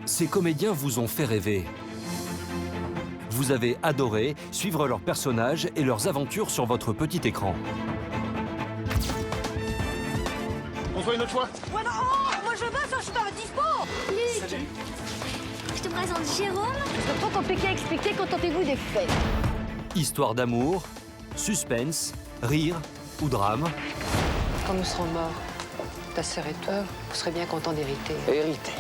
Ces comédiens vous ont fait rêver. Vous avez adoré suivre leurs personnages et leurs aventures sur votre petit écran. On se voit une autre fois? Ouais, non, oh, moi je veux, ça, je suis pas à dispo. Luc, je te présente Jérôme. C'est trop compliqué à expliquer quand vous des faits. Histoire d'amour, suspense, rire ou drame. Quand nous serons morts, ta sœur et toi, vous serez bien contents d'hériter. Hérité.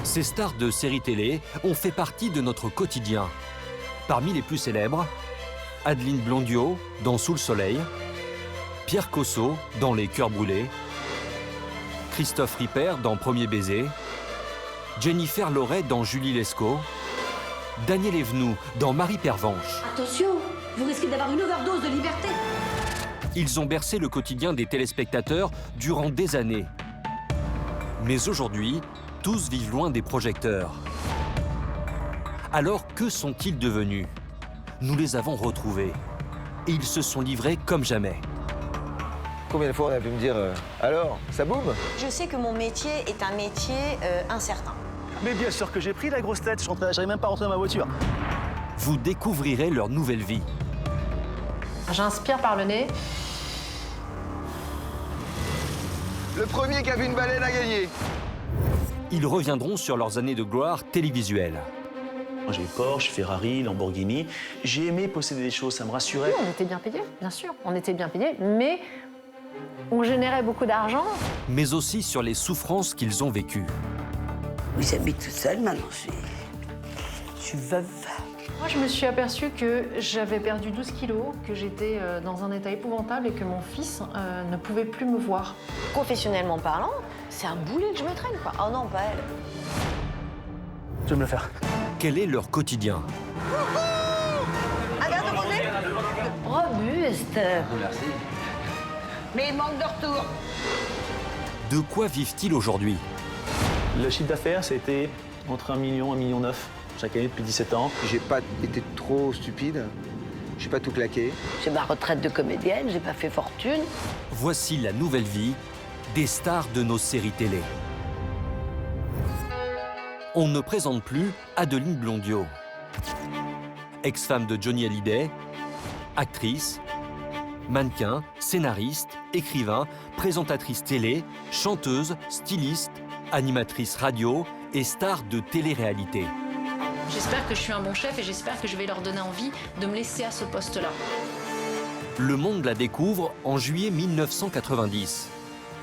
Ces stars de séries télé ont fait partie de notre quotidien. Parmi les plus célèbres, Adeline Blondiot dans Sous le soleil, Pierre Cosso dans Les Cœurs brûlés, Christophe Ripper dans Premier baiser, Jennifer Loret dans Julie Lescaut, Daniel Evenou dans Marie Pervenche. Attention, vous risquez d'avoir une overdose de liberté. Ils ont bercé le quotidien des téléspectateurs durant des années. Mais aujourd'hui, tous vivent loin des projecteurs. Alors, que sont-ils devenus? Nous les avons retrouvés. Et ils se sont livrés comme jamais. Combien de fois on a pu me dire alors, ça boum? Je sais que mon métier est un métier incertain. Mais bien sûr que j'ai pris la grosse tête, j'arrive même pas à rentrer dans ma voiture. Vous découvrirez leur nouvelle vie. J'inspire par le nez. Le premier qui a vu une baleine a gagné. Ils reviendront sur leurs années de gloire télévisuelle. J'ai Porsche, Ferrari, Lamborghini. J'ai aimé posséder des choses, ça me rassurait. Oui, on était bien payés, bien sûr. On était bien payés, mais on générait beaucoup d'argent. Mais aussi sur les souffrances qu'ils ont vécues. Oui, j'habite toute seule maintenant, je suis veuve. Moi, je me suis aperçue que j'avais perdu 12 kilos, que j'étais dans un état épouvantable et que mon fils ne pouvait plus me voir. Professionnellement parlant, c'est un boulet que je me traîne, quoi. Oh non, pas elle. Je vais me le faire. Quel est leur quotidien? Un verre de rosé? Robuste. Mais il manque de retour. De quoi vivent-ils aujourd'hui? Le chiffre d'affaires, c'était entre 1 million et 1,9 million chaque année depuis 17 ans. J'ai pas été trop stupide. J'ai pas tout claqué. J'ai ma retraite de comédienne, j'ai pas fait fortune. Voici la nouvelle vie des stars de nos séries télé. On ne présente plus Adeline Blondiot. Ex-femme de Johnny Hallyday, actrice, mannequin, scénariste, écrivain, présentatrice télé, chanteuse, styliste, animatrice radio et star de télé-réalité. J'espère que je suis un bon chef et j'espère que je vais leur donner envie de me laisser à ce poste-là. Le monde la découvre en juillet 1990.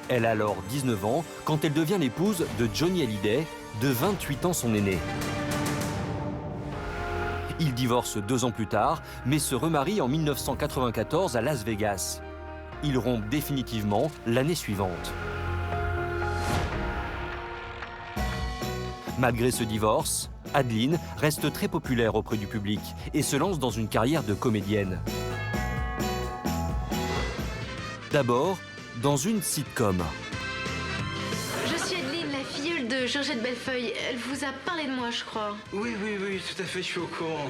Elle a alors 19 ans quand elle devient l'épouse de Johnny Hallyday, de 28 ans son aîné. Ils divorcent 2 ans plus tard, mais se remarient en 1994 à Las Vegas. Ils rompent définitivement l'année suivante. Malgré ce divorce, Adeline reste très populaire auprès du public et se lance dans une carrière de comédienne. D'abord, dans une sitcom. Je suis Adeline, la filleule de Georgette Bellefeuille. Elle vous a parlé de moi, je crois. Oui, tout à fait, je suis au courant.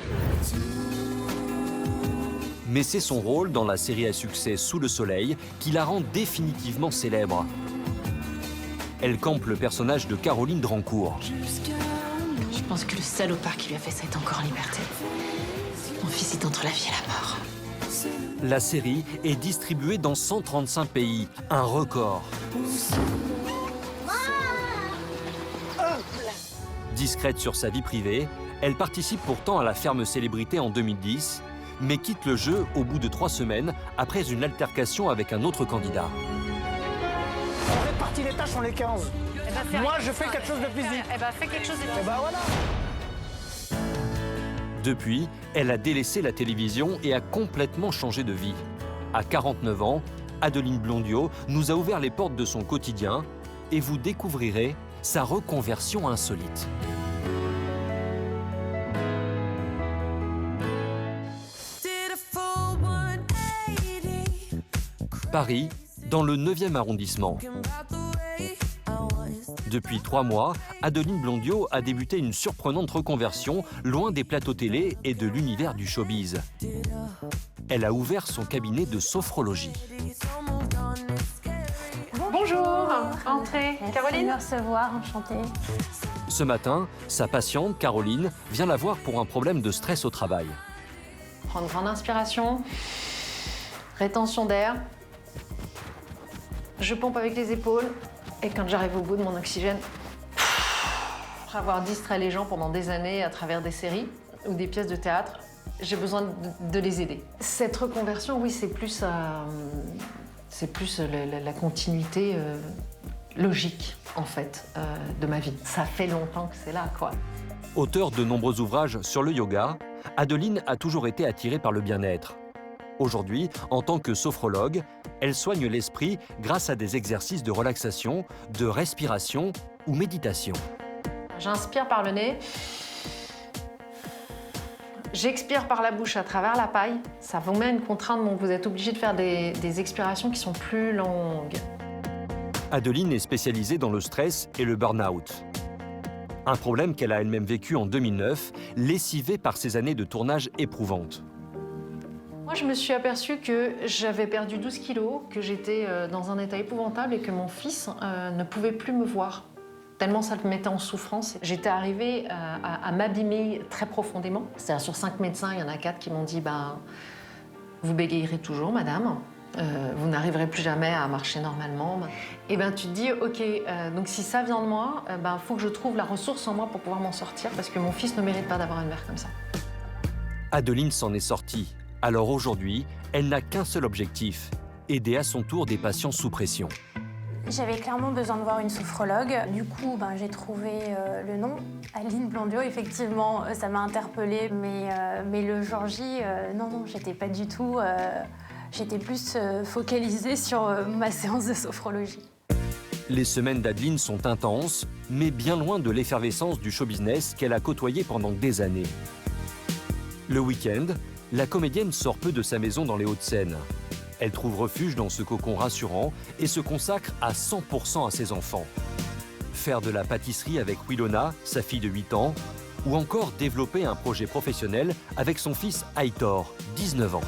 Mais c'est son rôle dans la série à succès Sous le soleil qui la rend définitivement célèbre. Elle campe le personnage de Caroline Drancourt. Je pense que le salopard qui lui a fait ça est encore en liberté. Mon fils est entre la vie et la mort. La série est distribuée dans 135 pays, un record. Discrète sur sa vie privée, elle participe pourtant à la Ferme Célébrité en 2010, mais quitte le jeu au bout de 3 semaines après une altercation avec un autre candidat. On répartit les tâches, on les 15. Moi, je fais quelque chose de physique. Fais quelque chose de Et bah voilà. Depuis, elle a délaissé la télévision et a complètement changé de vie. À 49 ans, Adeline Blondiot nous a ouvert les portes de son quotidien et vous découvrirez sa reconversion insolite. Paris, dans le 9e arrondissement. Depuis 3 mois, Adeline Blondiot a débuté une surprenante reconversion loin des plateaux télé et de l'univers du showbiz. Elle a ouvert son cabinet de sophrologie. Bonjour, entrez. Merci Caroline de me recevoir, enchantée. Ce matin, sa patiente, Caroline, vient la voir pour un problème de stress au travail. Prendre grande inspiration, rétention d'air. Je pompe avec les épaules et quand j'arrive au bout de mon oxygène, après avoir distrait les gens pendant des années à travers des séries ou des pièces de théâtre, j'ai besoin de les aider. Cette reconversion, oui, c'est plus la continuité logique, en fait, de ma vie. Ça fait longtemps que c'est là, quoi. Auteure de nombreux ouvrages sur le yoga, Adeline a toujours été attirée par le bien-être. Aujourd'hui, en tant que sophrologue, elle soigne l'esprit grâce à des exercices de relaxation, de respiration ou méditation. J'inspire par le nez. J'expire par la bouche à travers la paille. Ça vous met une contrainte, donc vous êtes obligé de faire des expirations qui sont plus longues. Adeline est spécialisée dans le stress et le burn-out. Un problème qu'elle a elle-même vécu en 2009, lessivée par ses années de tournage éprouvantes. Moi, je me suis aperçue que j'avais perdu 12 kilos, que j'étais dans un état épouvantable et que mon fils ne pouvait plus me voir. Tellement ça me mettait en souffrance. J'étais arrivée à m'abîmer très profondément. C'est-à-dire sur 5 médecins, il y en a 4 qui m'ont dit vous bégayerez toujours, madame. Vous n'arriverez plus jamais à marcher normalement. Et ben tu te dis, ok, donc si ça vient de moi, faut que je trouve la ressource en moi pour pouvoir m'en sortir parce que mon fils ne mérite pas d'avoir une mère comme ça. Adeline s'en est sortie. Alors aujourd'hui, elle n'a qu'un seul objectif, aider à son tour des patients sous pression. J'avais clairement besoin de voir une sophrologue. Du coup, j'ai trouvé le nom, Adeline Blondiau. Effectivement, ça m'a interpellée, mais le jour J, non, j'étais pas du tout... J'étais plus focalisée sur ma séance de sophrologie. Les semaines d'Adeline sont intenses, mais bien loin de l'effervescence du show business qu'elle a côtoyé pendant des années. Le week-end, la comédienne sort peu de sa maison dans les Hauts-de-Seine. Elle trouve refuge dans ce cocon rassurant et se consacre à 100% à ses enfants. Faire de la pâtisserie avec Wilona, sa fille de 8 ans, ou encore développer un projet professionnel avec son fils Aitor, 19 ans.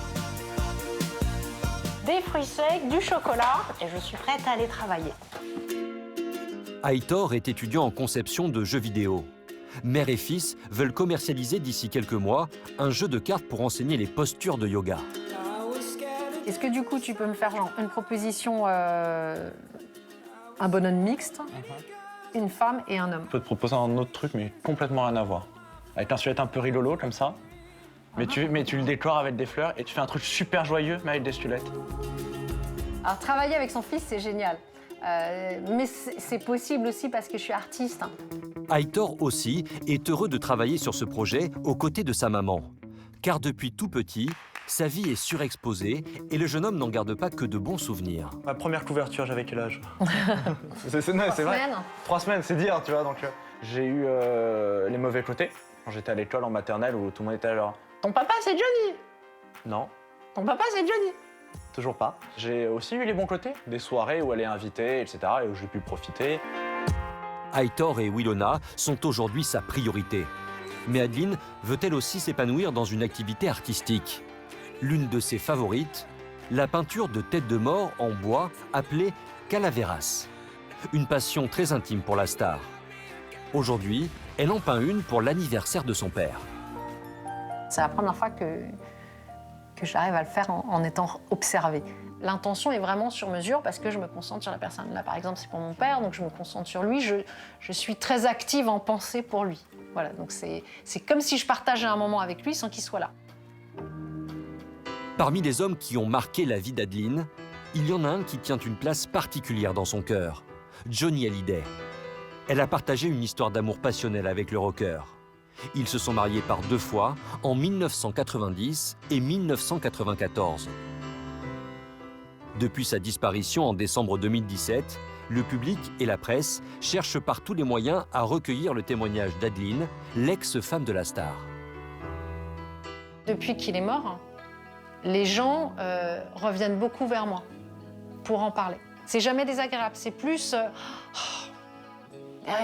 Des fruits secs, du chocolat, et je suis prête à aller travailler. Aitor est étudiant en conception de jeux vidéo. Mère et fils veulent commercialiser d'ici quelques mois un jeu de cartes pour enseigner les postures de yoga. Est-ce que du coup, tu peux me faire une proposition, un bonhomme mixte, une femme et un homme? Je peux te proposer un autre truc, mais complètement rien à voir. Avec un silhouette un peu rigolo, comme ça. Mais tu le décores avec des fleurs et tu fais un truc super joyeux, mais avec des squelettes. Alors, travailler avec son fils, c'est génial. Mais c'est possible aussi parce que je suis artiste. Aitor aussi est heureux de travailler sur ce projet aux côtés de sa maman. Car depuis tout petit, sa vie est surexposée et le jeune homme n'en garde pas que de bons souvenirs. Ma première couverture, j'avais quel âge? C'est vrai. 3 semaines, c'est dire, tu vois. Donc j'ai eu les mauvais côtés quand j'étais à l'école en maternelle où tout le monde était genre « Ton papa, c'est Johnny !» Non. « Ton papa, c'est Johnny !» Toujours pas. J'ai aussi eu les bons côtés, des soirées où elle est invitée, etc. et où j'ai pu profiter. Aitor et Wilona sont aujourd'hui sa priorité. Mais Adeline veut elle aussi s'épanouir dans une activité artistique. L'une de ses favorites, la peinture de têtes de mort en bois appelée calaveras. Une passion très intime pour la star. Aujourd'hui, elle en peint une pour l'anniversaire de son père. C'est la première fois que j'arrive à le faire en étant observée. L'intention est vraiment sur mesure parce que je me concentre sur la personne. Là, par exemple, c'est pour mon père, donc je me concentre sur lui. Je suis très active en pensée pour lui. Voilà, donc c'est comme si je partageais un moment avec lui sans qu'il soit là. Parmi les hommes qui ont marqué la vie d'Adeline, il y en a un qui tient une place particulière dans son cœur, Johnny Hallyday. Elle a partagé une histoire d'amour passionnel avec le rocker. Ils se sont mariés par 2 fois, en 1990 et 1994. Depuis sa disparition en décembre 2017, le public et la presse cherchent par tous les moyens à recueillir le témoignage d'Adeline, l'ex-femme de la star. Depuis qu'il est mort, les gens reviennent beaucoup vers moi pour en parler. C'est jamais désagréable, c'est plus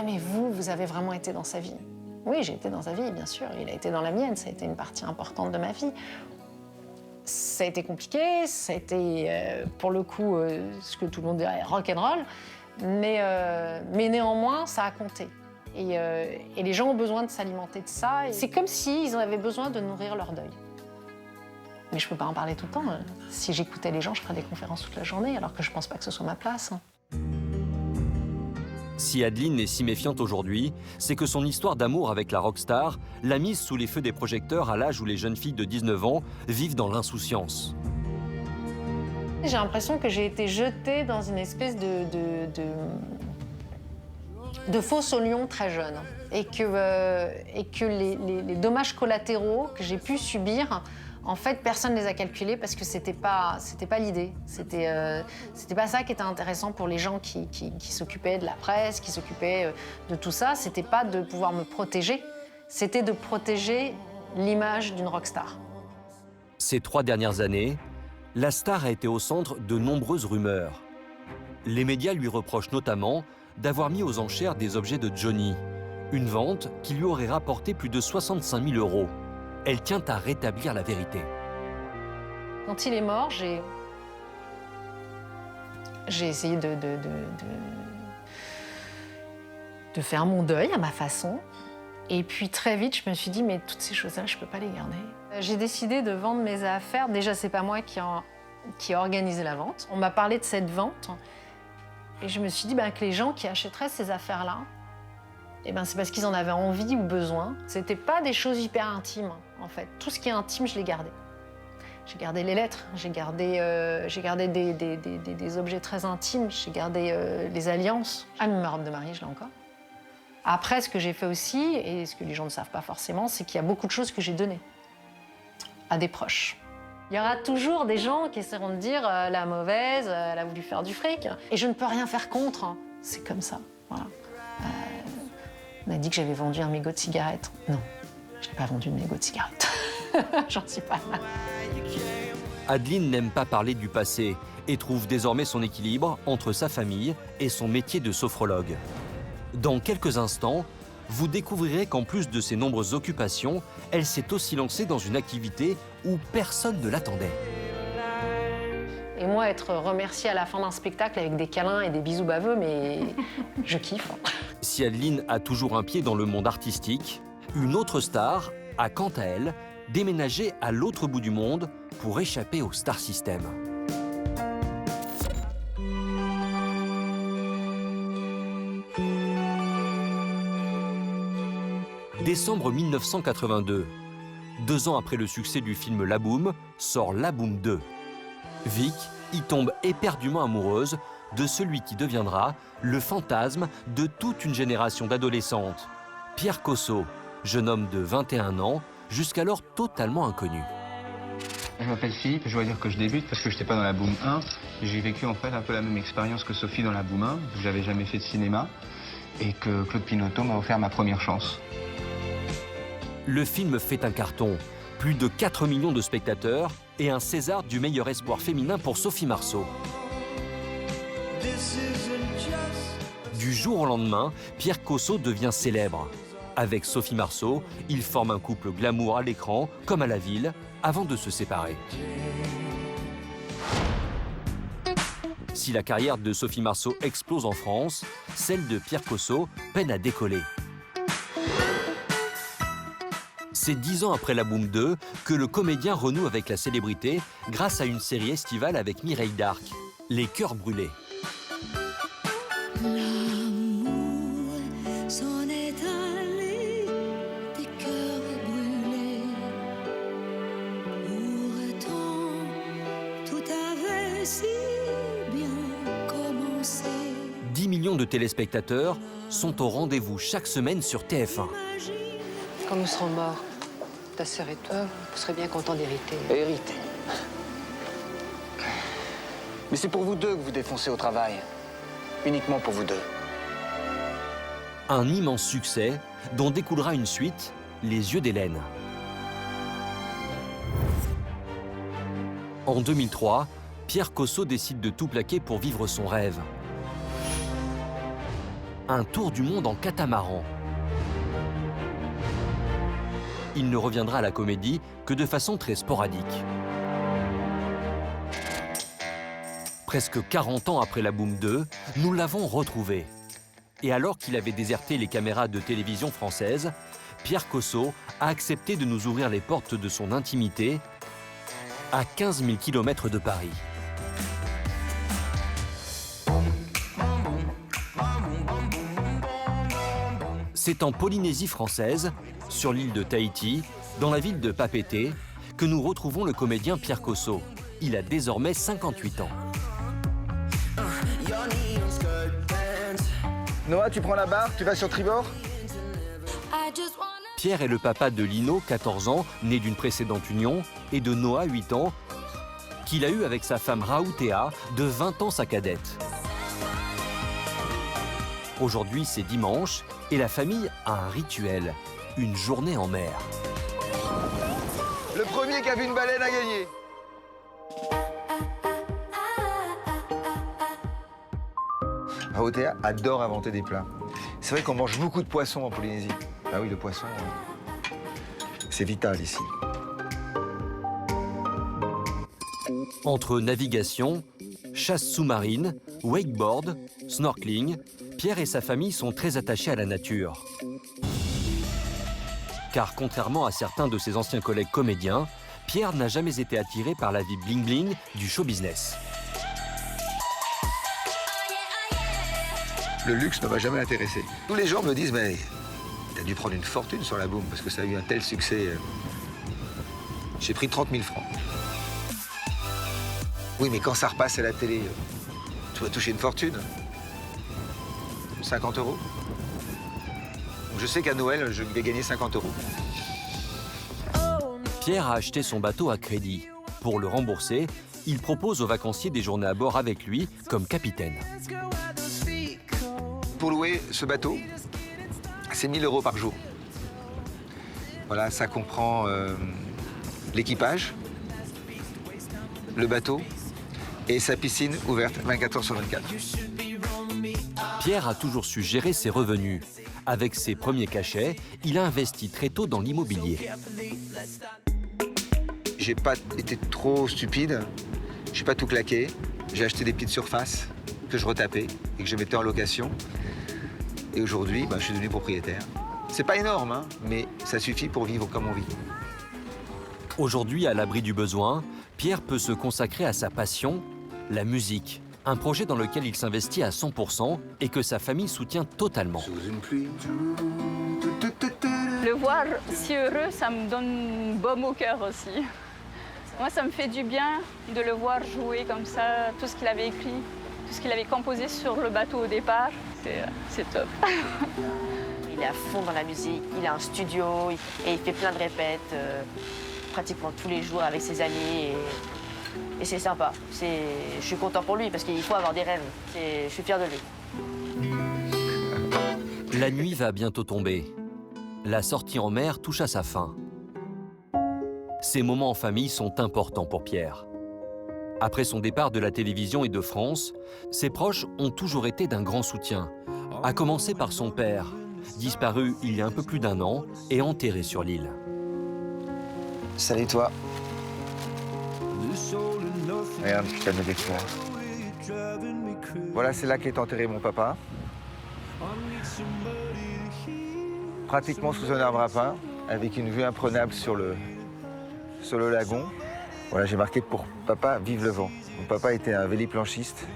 mais vous avez vraiment été dans sa vie. Oui, j'ai été dans sa vie, bien sûr. Il a été dans la mienne, ça a été une partie importante de ma vie. Ça a été compliqué, ça a été, pour le coup, ce que tout le monde dirait rock'n'roll, mais néanmoins, ça a compté. Et les gens ont besoin de s'alimenter de ça. C'est comme s'ils avaient besoin de nourrir leur deuil. Mais je ne peux pas en parler tout le temps. Si j'écoutais les gens, je ferais des conférences toute la journée, alors que je ne pense pas que ce soit ma place. Si Adeline est si méfiante aujourd'hui, c'est que son histoire d'amour avec la rockstar l'a mise sous les feux des projecteurs à l'âge où les jeunes filles de 19 ans vivent dans l'insouciance. J'ai l'impression que j'ai été jetée dans une espèce de fosse au lion très jeune. Et que les dommages collatéraux que j'ai pu subir, en fait, personne ne les a calculés parce que c'était pas l'idée. C'était pas ça qui était intéressant pour les gens qui s'occupaient de la presse, qui s'occupaient de tout ça. C'était pas de pouvoir me protéger, c'était de protéger l'image d'une rockstar. Ces 3 dernières années, la star a été au centre de nombreuses rumeurs. Les médias lui reprochent notamment d'avoir mis aux enchères des objets de Johnny, une vente qui lui aurait rapporté plus de 65 000 €. Elle tient à rétablir la vérité. Quand il est mort, j'ai essayé de faire mon deuil à ma façon. Et puis très vite, je me suis dit, mais toutes ces choses-là, je ne peux pas les garder. J'ai décidé de vendre mes affaires. Déjà, ce n'est pas moi qui a organisé la vente. On m'a parlé de cette vente. Et je me suis dit que les gens qui achèteraient ces affaires-là, c'est parce qu'ils en avaient envie ou besoin. C'était pas des choses hyper intimes, en fait. Tout ce qui est intime, je l'ai gardé. J'ai gardé les lettres, j'ai gardé des objets très intimes, j'ai gardé les alliances. Ah, mais ma robe de mariée, je l'ai encore. Après, ce que j'ai fait aussi, et ce que les gens ne savent pas forcément, c'est qu'il y a beaucoup de choses que j'ai données à des proches. Il y aura toujours des gens qui essaieront de dire la mauvaise, elle a voulu faire du fric. Et je ne peux rien faire contre. C'est comme ça. Voilà. On a dit que j'avais vendu un mégot de cigarette. Non, je n'ai pas vendu de mégot de cigarette. J'en suis pas là. Adeline n'aime pas parler du passé et trouve désormais son équilibre entre sa famille et son métier de sophrologue. Dans quelques instants, vous découvrirez qu'en plus de ses nombreuses occupations, elle s'est aussi lancée dans une activité où personne ne l'attendait. Et moi, être remerciée à la fin d'un spectacle avec des câlins et des bisous baveux, mais je kiffe. Si Adeline a toujours un pied dans le monde artistique, une autre star a, quant à elle, déménagé à l'autre bout du monde pour échapper au star system. Décembre 1982. 2 ans après le succès du film La Boum, sort La Boum 2. Vic y tombe éperdument amoureuse de celui qui deviendra le fantasme de toute une génération d'adolescentes. Pierre Cosso, jeune homme de 21 ans, jusqu'alors totalement inconnu. Je m'appelle Philippe, je dois dire que je débute parce que je n'étais pas dans La Boum 1. J'ai vécu en fait un peu la même expérience que Sophie dans La Boum 1, où j'avais jamais fait de cinéma, et que Claude Pinoteau m'a offert ma première chance. Le film fait un carton, plus de 4 millions de spectateurs et un César du meilleur espoir féminin pour Sophie Marceau. Du jour au lendemain, Pierre Cosso devient célèbre. Avec Sophie Marceau, ils forment un couple glamour à l'écran, comme à la ville, avant de se séparer. Si la carrière de Sophie Marceau explose en France, celle de Pierre Cosso peine à décoller. C'est 10 ans après La Boum 2 que le comédien renoue avec la célébrité grâce à une série estivale avec Mireille Darc, Les Cœurs Brûlés. L'amour s'en est allé, des cœurs brûlés. Pourtant, tout avait si bien commencé. 10 millions de téléspectateurs sont au rendez-vous chaque semaine sur TF1. Quand nous serons morts, ta sœur et toi, vous serez bien contents d'hériter. Hériter. Mais c'est pour vous deux que vous défoncez au travail. Uniquement pour vous deux. Un immense succès dont découlera une suite, Les Yeux d'Hélène. En 2003, Pierre Cosso décide de tout plaquer pour vivre son rêve. Un tour du monde en catamaran. Il ne reviendra à la comédie que de façon très sporadique. Presque 40 ans après La Boum 2, nous l'avons retrouvé. Et alors qu'il avait déserté les caméras de télévision françaises, Pierre Cosso a accepté de nous ouvrir les portes de son intimité à 15 000 km de Paris. C'est en Polynésie française, sur l'île de Tahiti, dans la ville de Papeete, que nous retrouvons le comédien Pierre Cosso. Il a désormais 58 ans. Noah, tu prends la barre, tu vas sur tribord? Pierre est le papa de Lino, 14 ans, né d'une précédente union, et de Noah, 8 ans, qu'il a eu avec sa femme Raoutea, de 20 ans sa cadette. Aujourd'hui, c'est dimanche, et la famille a un rituel, une journée en mer. Le premier qui a vu une baleine a gagné. Raoutea adore inventer des plats. C'est vrai qu'on mange beaucoup de poissons en Polynésie. Ah oui, le poisson, c'est vital ici. Entre navigation, chasse sous-marine, wakeboard, snorkeling, Pierre et sa famille sont très attachés à la nature. Car contrairement à certains de ses anciens collègues comédiens, Pierre n'a jamais été attiré par la vie bling-bling du show business. Le luxe ne m'a jamais intéressé. Tous les gens me disent, mais t'as dû prendre une fortune sur la boum parce que ça a eu un tel succès. J'ai pris 30 000 francs. Oui, mais quand ça repasse à la télé, tu vas toucher une fortune. 50 €. Donc je sais qu'à Noël, je vais gagner 50 €. Pierre a acheté son bateau à crédit. Pour le rembourser, il propose aux vacanciers des journées à bord avec lui comme capitaine. Pour louer ce bateau, c'est 1 000 € par jour. Voilà, ça comprend l'équipage, le bateau et sa piscine ouverte 24 h sur 24. Pierre a toujours su gérer ses revenus. Avec ses premiers cachets, il a investi très tôt dans l'immobilier. J'ai pas été trop stupide, j'ai pas tout claqué. J'ai acheté des petites surfaces que je retapais et que je mettais en location. Et aujourd'hui, je suis devenu propriétaire. C'est pas énorme, hein, mais ça suffit pour vivre comme on vit. Aujourd'hui, à l'abri du besoin, Pierre peut se consacrer à sa passion, la musique. Un projet dans lequel il s'investit à 100% et que sa famille soutient totalement. Le voir si heureux, ça me donne une baume au cœur aussi. Moi, ça me fait du bien de le voir jouer comme ça, tout ce qu'il avait écrit, tout ce qu'il avait composé sur le bateau au départ. C'est top. Il est à fond dans la musique, il a un studio et il fait plein de répètes pratiquement tous les jours avec ses amis. Et c'est sympa. Je suis content pour lui parce qu'il faut avoir des rêves. Je suis fière de lui. La nuit va bientôt tomber. La sortie en mer touche à sa fin. Ces moments en famille sont importants pour Pierre. Après son départ de la télévision et de France, ses proches ont toujours été d'un grand soutien, à commencer par son père, disparu il y a un peu plus d'1 an et enterré sur l'île. Salut toi. Regarde, je t'aime avec toi. Voilà, c'est là qu'est enterré mon papa. Pratiquement sous un arbre à pain, avec une vue imprenable sur le lagon. Voilà, j'ai marqué pour papa, vive le vent. Mon papa était un véliplanchiste.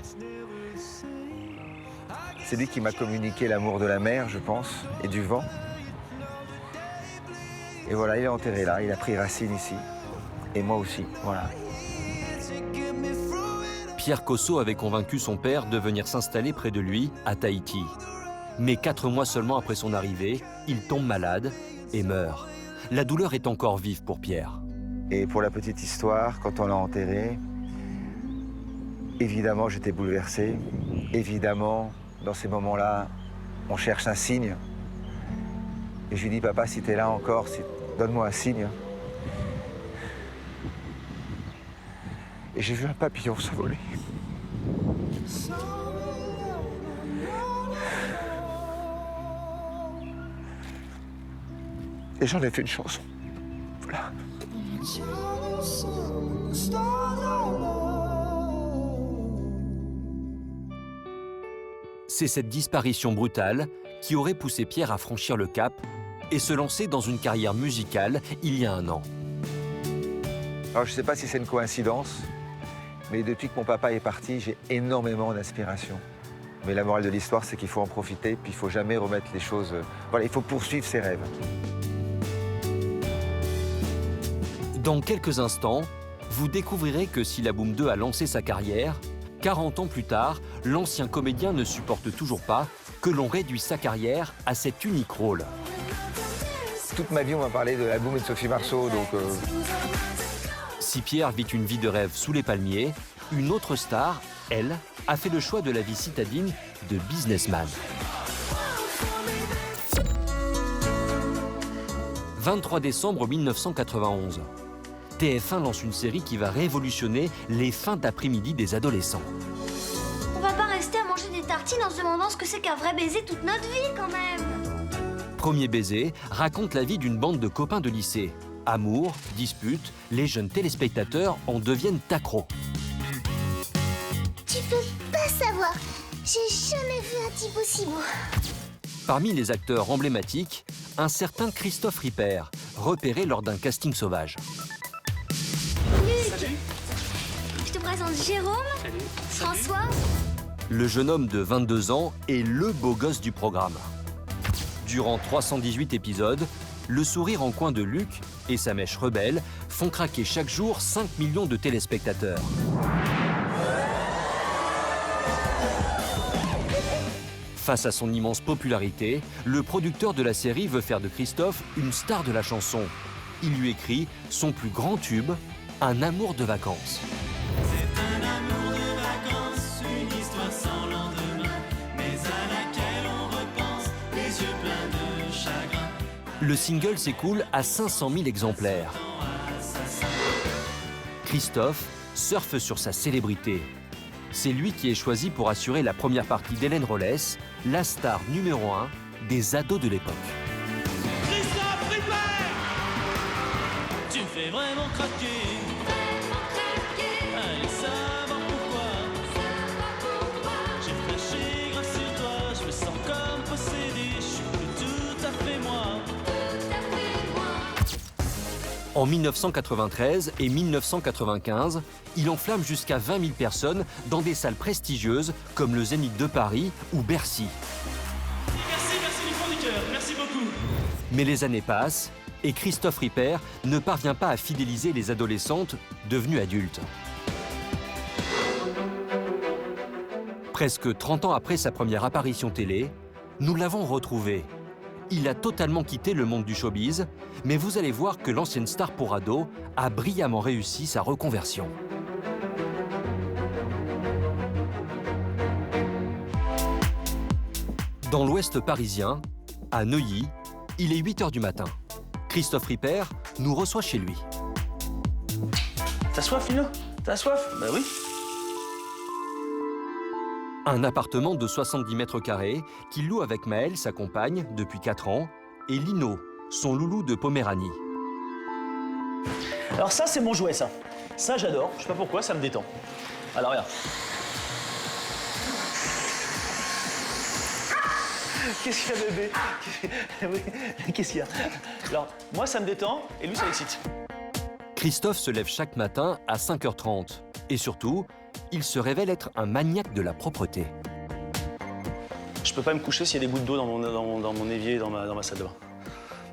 C'est lui qui m'a communiqué l'amour de la mer, je pense, et du vent. Et voilà, il est enterré là, il a pris racine ici. Et moi aussi, voilà. Pierre Cosso avait convaincu son père de venir s'installer près de lui, à Tahiti. Mais 4 mois seulement après son arrivée, il tombe malade et meurt. La douleur est encore vive pour Pierre. Et pour la petite histoire, quand on l'a enterré, évidemment, j'étais bouleversé. Évidemment, dans ces moments-là, on cherche un signe. Et je lui dis, papa, si t'es là encore, donne-moi un signe. Et j'ai vu un papillon s'envoler. Et j'en ai fait une chanson. Voilà. C'est cette disparition brutale qui aurait poussé Pierre à franchir le cap et se lancer dans une carrière musicale il y a 1 an. Alors je ne sais pas si c'est une coïncidence, mais depuis que mon papa est parti, j'ai énormément d'inspiration. Mais la morale de l'histoire, c'est qu'il faut en profiter, puis il ne faut jamais remettre les choses... Voilà, il faut poursuivre ses rêves. Dans quelques instants, vous découvrirez que si la Boom 2 a lancé sa carrière, 40 ans plus tard, l'ancien comédien ne supporte toujours pas que l'on réduise sa carrière à cet unique rôle. Toute ma vie, on m'a parlé de la Boom et de Sophie Marceau, donc... Si Pierre vit une vie de rêve sous les palmiers, une autre star, elle, a fait le choix de la vie citadine de businessman. 23 décembre 1991. TF1 lance une série qui va révolutionner les fins d'après-midi des adolescents. On va pas rester à manger des tartines en se demandant ce que c'est qu'un vrai baiser toute notre vie, quand même. Premier baiser raconte la vie d'une bande de copains de lycée. Amour, dispute, les jeunes téléspectateurs en deviennent accros. Tu peux pas savoir, j'ai jamais vu un type aussi beau. Parmi les acteurs emblématiques, un certain Christophe Ripper, repéré lors d'un casting sauvage. Luc, je te présente Jérôme, François. Le jeune homme de 22 ans est le beau gosse du programme. Durant 318 épisodes, le sourire en coin de Luc et sa mèche rebelle font craquer chaque jour 5 millions de téléspectateurs. Face à son immense popularité, le producteur de la série veut faire de Christophe une star de la chanson. Il lui écrit son plus grand tube, Un amour de vacances. C'est un amour de vacances, une histoire sans lendemain, mais à laquelle on repense, les yeux pleins de chagrin. Le single s'écoule à 500 000 exemplaires. Christophe surfe sur sa célébrité. C'est lui qui est choisi pour assurer la première partie d'Hélène Rollès, la star numéro 1 des ados de l'époque. Christophe Ripper, tu me fais vraiment craquer. Allez savoir pourquoi. J'ai flashé grâce sur toi, je me sens comme possédé, je suis plus tout à fait moi. En 1993 et 1995, il enflamme jusqu'à 20 000 personnes dans des salles prestigieuses comme le Zénith de Paris ou Bercy. Merci du fond du cœur, merci beaucoup. Mais les années passent et Christophe Ripper ne parvient pas à fidéliser les adolescentes devenues adultes. Presque 30 ans après sa première apparition télé, nous l'avons retrouvé. Il a totalement quitté le monde du showbiz, mais vous allez voir que l'ancienne star pour ados a brillamment réussi sa reconversion. Dans l'ouest parisien, à Neuilly, il est 8 h du matin. Christophe Ripper nous reçoit chez lui. T'as soif, Lino? T'as soif? Bah oui. Un appartement de 70 mètres carrés qu'il loue avec Maëlle, sa compagne, depuis 4 ans, et Lino, son loulou de Poméranie. Alors ça, c'est mon jouet, ça. Ça, j'adore. Je sais pas pourquoi, ça me détend. Alors, regarde. Qu'est-ce qu'il y a, bébé? Oui, qu'est-ce qu'il y a? Alors, moi, ça me détend, et lui, ça l'excite. Christophe se lève chaque matin à 5 h 30. Et surtout, il se révèle être un maniaque de la propreté. Je peux pas me coucher s'il y a des gouttes d'eau dans mon évier, dans ma salle de bain.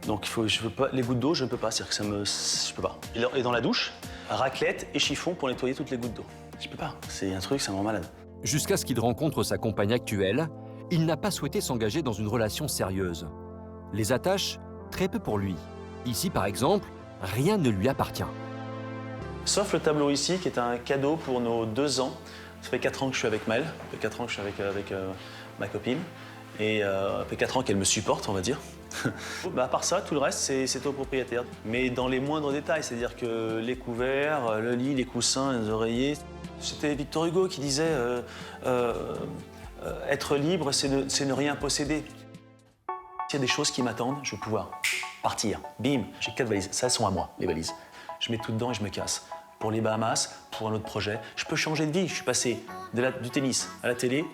Donc je peux pas, les gouttes d'eau, je ne peux pas, c'est-à-dire que je peux pas. Et dans la douche, raclette et chiffon pour nettoyer toutes les gouttes d'eau. Je peux pas, c'est un truc, ça me rend malade. Jusqu'à ce qu'il rencontre sa compagne actuelle, il n'a pas souhaité s'engager dans une relation sérieuse. Les attaches, très peu pour lui. Ici, par exemple, rien ne lui appartient. Sauf le tableau ici, qui est un cadeau pour nos 2 ans. Ça fait 4 ans que je suis avec Maëlle, ça fait 4 ans que je suis avec ma copine. Et ça fait 4 ans qu'elle me supporte, on va dire. Bah, à part ça, tout le reste, c'est au propriétaire. Mais dans les moindres détails, c'est-à-dire que les couverts, le lit, les coussins, les oreillers. C'était Victor Hugo qui disait être libre, c'est ne rien posséder. S'il y a des choses qui m'attendent, je vais pouvoir partir. Bim, j'ai 4 valises. Ça, elles sont à moi, les valises. Je mets tout dedans et je me casse. pour les Bahamas, pour un autre projet. Je peux changer de vie. Je suis passé du tennis à la télé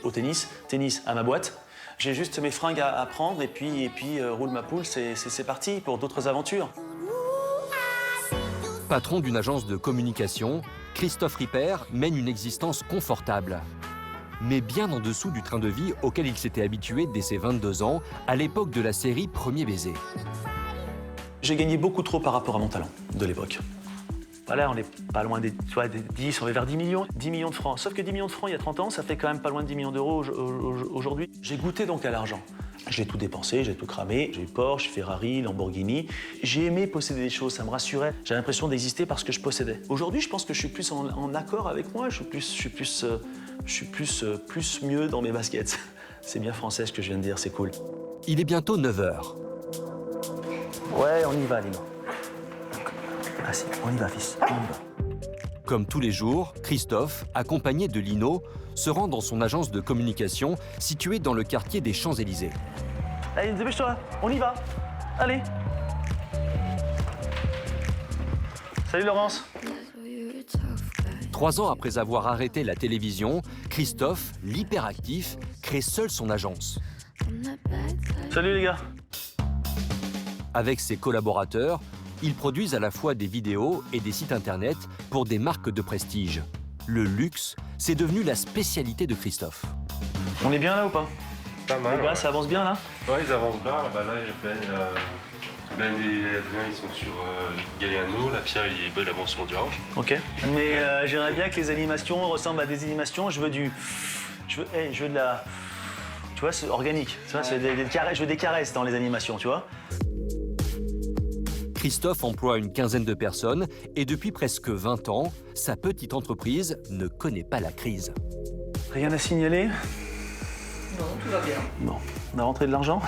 au tennis, tennis à ma boîte. J'ai juste mes fringues à prendre et puis roule ma poule, c'est parti pour d'autres aventures. Patron d'une agence de communication, Christophe Ripper mène une existence confortable, mais bien en dessous du train de vie auquel il s'était habitué dès ses 22 ans, à l'époque de la série Premier baiser. J'ai gagné beaucoup trop par rapport à mon talent de l'époque. Voilà, on n'est pas loin des 10, on est vers 10 millions de francs. Sauf que 10 millions de francs il y a 30 ans, ça fait quand même pas loin de 10 millions d'euros aujourd'hui. J'ai goûté donc à l'argent. J'ai tout dépensé, j'ai tout cramé. J'ai eu Porsche, Ferrari, Lamborghini. J'ai aimé posséder des choses, ça me rassurait. J'avais l'impression d'exister parce que je possédais. Aujourd'hui, je pense que je suis plus en accord avec moi, je suis plus mieux dans mes baskets. C'est bien français ce que je viens de dire, c'est cool. Il est bientôt 9 h. Ouais, on y va, Lino. Ah si, on y va, fils, on y va. Comme tous les jours, Christophe, accompagné de Lino, se rend dans son agence de communication située dans le quartier des Champs-Élysées. Allez, dépêche-toi, on y va. Allez. Salut Laurence. 3 ans après avoir arrêté la télévision, Christophe, l'hyperactif, crée seul son agence. Salut les gars. Avec ses collaborateurs, ils produisent à la fois des vidéos et des sites internet pour des marques de prestige. Le luxe, c'est devenu la spécialité de Christophe. On est bien là ou pas? Pas mal. Les gars, ça avance bien là? Ouais, ils avancent bien. Bah là, Ben et Adrien, ils sont sur Galliano. La Pierre, il est bon d'avance sur Durange. Ok. Mais j'aimerais bien que les animations ressemblent à des animations. Je veux de la... Tu vois, c'est organique. Tu vois, c'est je veux des caresses dans les animations, tu vois. Christophe emploie une quinzaine de personnes et depuis presque 20 ans, sa petite entreprise ne connaît pas la crise. Rien à signaler? Non, tout va bien. Bon. On a rentré de l'argent?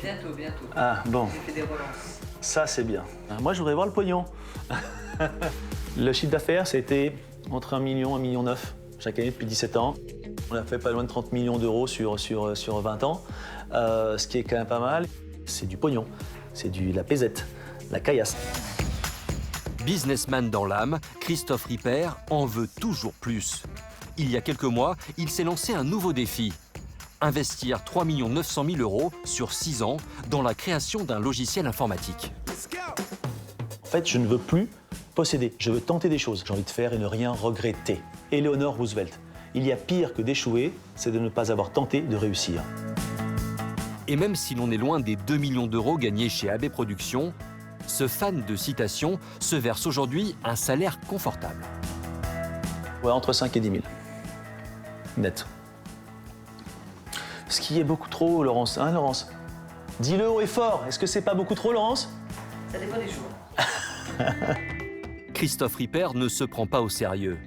Bientôt. Ah, bon. J'ai fait des relances. Ça, c'est bien. Moi, je voudrais voir le pognon. Le chiffre d'affaires, ça a été entre 1 million et 1,9 million chaque année depuis 17 ans. On a fait pas loin de 30 millions d'euros sur 20 ans, ce qui est quand même pas mal. C'est du pognon. C'est la pesette, la caillasse. Businessman dans l'âme, Christophe Ripper en veut toujours plus. Il y a quelques mois, il s'est lancé un nouveau défi. Investir 3 900 000 € sur 6 ans dans la création d'un logiciel informatique. En fait, je ne veux plus posséder, je veux tenter des choses. J'ai envie de faire et ne rien regretter. Eleanor Roosevelt. Il y a pire que d'échouer, c'est de ne pas avoir tenté de réussir. Et même si l'on est loin des 2 millions d'euros gagnés chez AB Productions, ce fan de citation se verse aujourd'hui un salaire confortable. Ouais, entre 5 et 10 000. Net. Ce qui est beaucoup trop, Laurence. Hein, Laurence? Dis-le haut et fort. Est-ce que c'est pas beaucoup trop, Laurence? Ça dépend des jours. Christophe Ripper ne se prend pas au sérieux.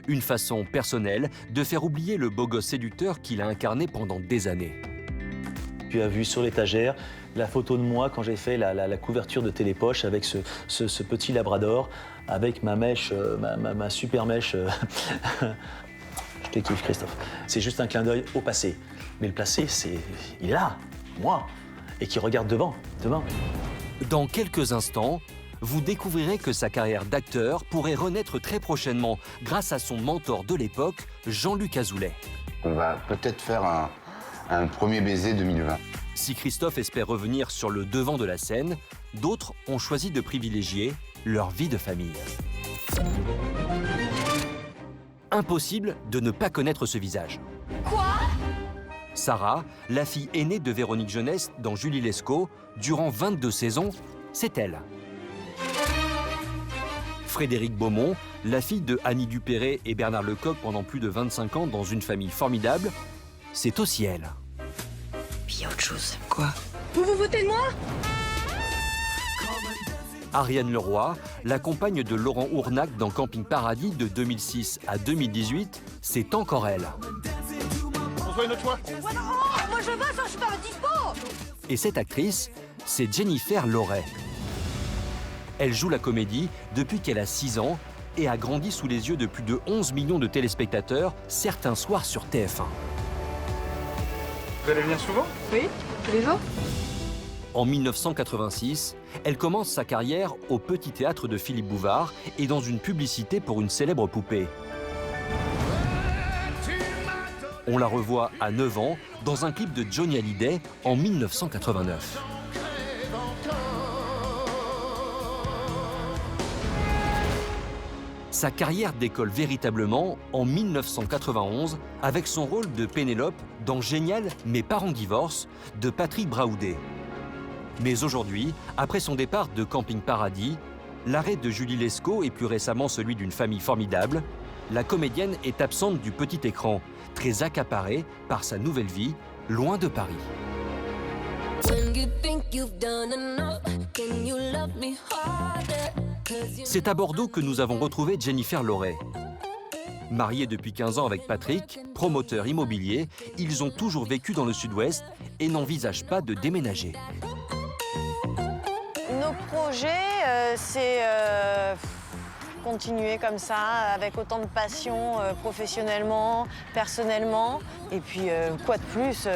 Une façon personnelle de faire oublier le beau gosse séducteur qu'il a incarné pendant des années. Tu as vu sur l'étagère la photo de moi quand j'ai fait la couverture de Télépoche avec ce petit labrador, avec ma mèche, ma super mèche. Je te kiffe, Christophe. C'est juste un clin d'œil au passé. Mais le passé, il est là, moi, et qui regarde devant. Dans quelques instants, vous découvrirez que sa carrière d'acteur pourrait renaître très prochainement grâce à son mentor de l'époque, Jean-Luc Azoulay. On va peut-être faire un premier baiser 2020. Si Christophe espère revenir sur le devant de la scène, d'autres ont choisi de privilégier leur vie de famille. Impossible de ne pas connaître ce visage. Quoi? Sarah, la fille aînée de Véronique Jeunesse dans Julie Lescaut, durant 22 saisons, c'est elle. Frédéric Beaumont, la fille de Annie Dupéré et Bernard Lecoq pendant plus de 25 ans dans une famille formidable, c'est aussi elle. Puis il y a autre chose. Quoi? Vous votez de moi? Ariane Leroy, la compagne de Laurent Ournac dans Camping Paradis de 2006 à 2018, c'est encore elle. On se voit une autre fois? Ouais, non, moi je veux, ça, je suis pas à dispo. Et cette actrice, c'est Jennifer Loret. Elle joue la comédie depuis qu'elle a 6 ans et a grandi sous les yeux de plus de 11 millions de téléspectateurs certains soirs sur TF1. Vous allez venir souvent? Oui, tous les jours. En 1986, elle commence sa carrière au Petit Théâtre de Philippe Bouvard et dans une publicité pour une célèbre poupée. On la revoit à 9 ans dans un clip de Johnny Hallyday en 1989. Sa carrière décolle véritablement en 1991 avec son rôle de Pénélope dans Génial, mes parents divorcent de Patrick Braoudé. Mais aujourd'hui, après son départ de Camping Paradis, l'arrêt de Julie Lescaut et plus récemment celui d'une famille formidable, la comédienne est absente du petit écran, très accaparée par sa nouvelle vie, loin de Paris. C'est à Bordeaux que nous avons retrouvé Jennifer Loret. Mariée depuis 15 ans avec Patrick, promoteur immobilier, ils ont toujours vécu dans le sud-ouest et n'envisagent pas de déménager. Nos projets, c'est continuer comme ça, avec autant de passion, professionnellement, personnellement. Et puis, quoi de plus,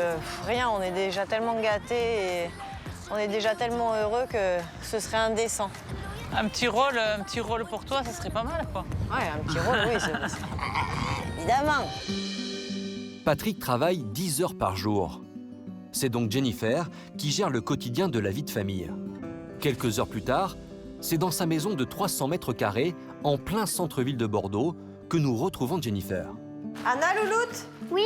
rien, on est déjà tellement gâtés et on est déjà tellement heureux que ce serait indécent. Un petit rôle pour toi, ça serait pas mal, quoi. Ouais, un petit rôle, oui, évidemment. Patrick travaille 10 heures par jour. C'est donc Jennifer qui gère le quotidien de la vie de famille. Quelques heures plus tard, c'est dans sa maison de 300 mètres carrés, en plein centre-ville de Bordeaux, que nous retrouvons Jennifer. Anna, louloute? Oui?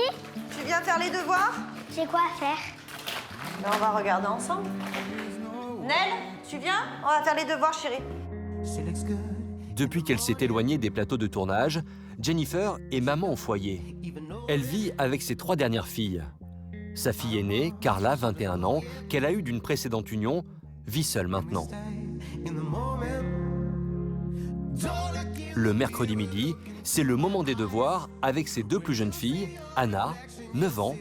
Tu viens faire les devoirs? J'ai quoi à faire? Ben, on va regarder ensemble. Nel, tu viens? On va faire les devoirs, chérie. Depuis qu'elle s'est éloignée des plateaux de tournage, Jennifer est maman au foyer. Elle vit avec ses 3 dernières filles. Sa fille aînée, Carla, 21 ans, qu'elle a eue d'une précédente union, vit seule maintenant. Le mercredi midi, c'est le moment des devoirs avec ses 2 plus jeunes filles, Anna, 9 ans,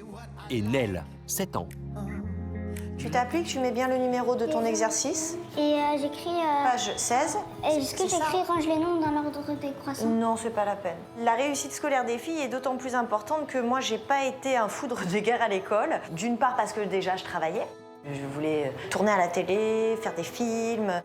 et Nel, 7 ans. Tu t'appliques, tu mets bien le numéro de ton exercice. Et j'écris... Page 16. Est-ce que j'écris range les noms dans l'ordre décroissant? Non, c'est pas la peine. La réussite scolaire des filles est d'autant plus importante que moi, j'ai pas été un foudre de guerre à l'école. D'une part parce que déjà, je travaillais. Je voulais tourner à la télé, faire des films.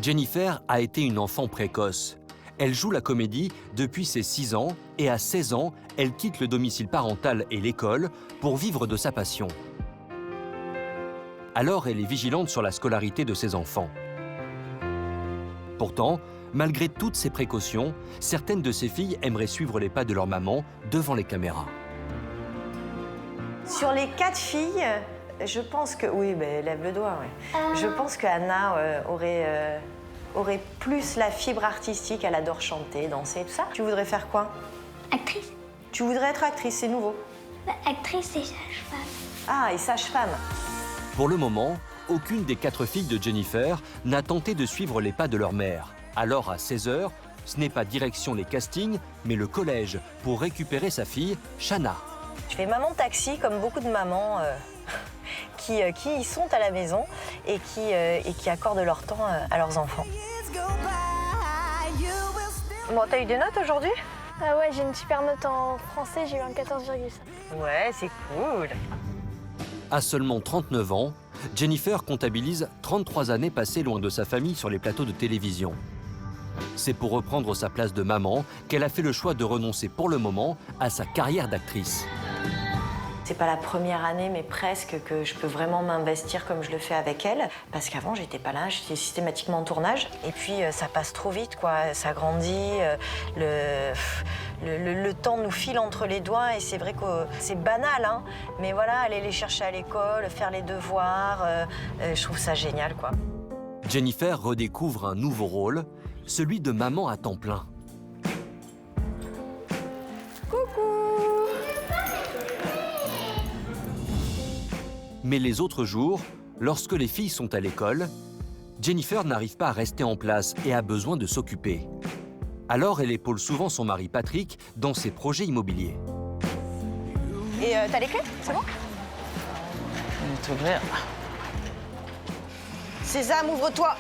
Jennifer a été une enfant précoce. Elle joue la comédie depuis ses 6 ans et à 16 ans, elle quitte le domicile parental et l'école pour vivre de sa passion. Alors, elle est vigilante sur la scolarité de ses enfants. Pourtant, malgré toutes ces précautions, certaines de ses filles aimeraient suivre les pas de leur maman devant les caméras. Sur les 4 filles, je pense que... Oui, ben, lève le doigt, ouais. Je pense qu'Anna aurait plus la fibre artistique. Elle adore chanter, danser, tout ça. Tu voudrais faire quoi? Actrice. Tu voudrais être actrice, c'est nouveau. Actrice et sage-femme. Ah, et sage-femme. Pour le moment, aucune des 4 filles de Jennifer n'a tenté de suivre les pas de leur mère. Alors à 16 h, ce n'est pas direction les castings, mais le collège pour récupérer sa fille, Shana. Je fais maman taxi comme beaucoup de mamans qui sont à la maison et qui accordent leur temps à leurs enfants. Bon, t'as eu des notes aujourd'hui? Ouais, j'ai une super note en français, j'ai eu un 14,5. Ouais, c'est cool. À seulement 39 ans, Jennifer comptabilise 33 années passées loin de sa famille sur les plateaux de télévision. C'est pour reprendre sa place de maman qu'elle a fait le choix de renoncer pour le moment à sa carrière d'actrice. C'est pas la première année, mais presque, que je peux vraiment m'investir comme je le fais avec elle. Parce qu'avant, j'étais pas là, j'étais systématiquement en tournage. Et puis, ça passe trop vite, quoi. Ça grandit, le temps nous file entre les doigts. Et c'est vrai que c'est banal, hein. Mais voilà, aller les chercher à l'école, faire les devoirs, je trouve ça génial, quoi. Jennifer redécouvre un nouveau rôle, celui de maman à temps plein. Mais les autres jours, lorsque les filles sont à l'école, Jennifer n'arrive pas à rester en place et a besoin de s'occuper. Alors elle épaule souvent son mari Patrick dans ses projets immobiliers. Et t'as les clés? C'est bon? Tout ouvert. Sésame, ouvre-toi!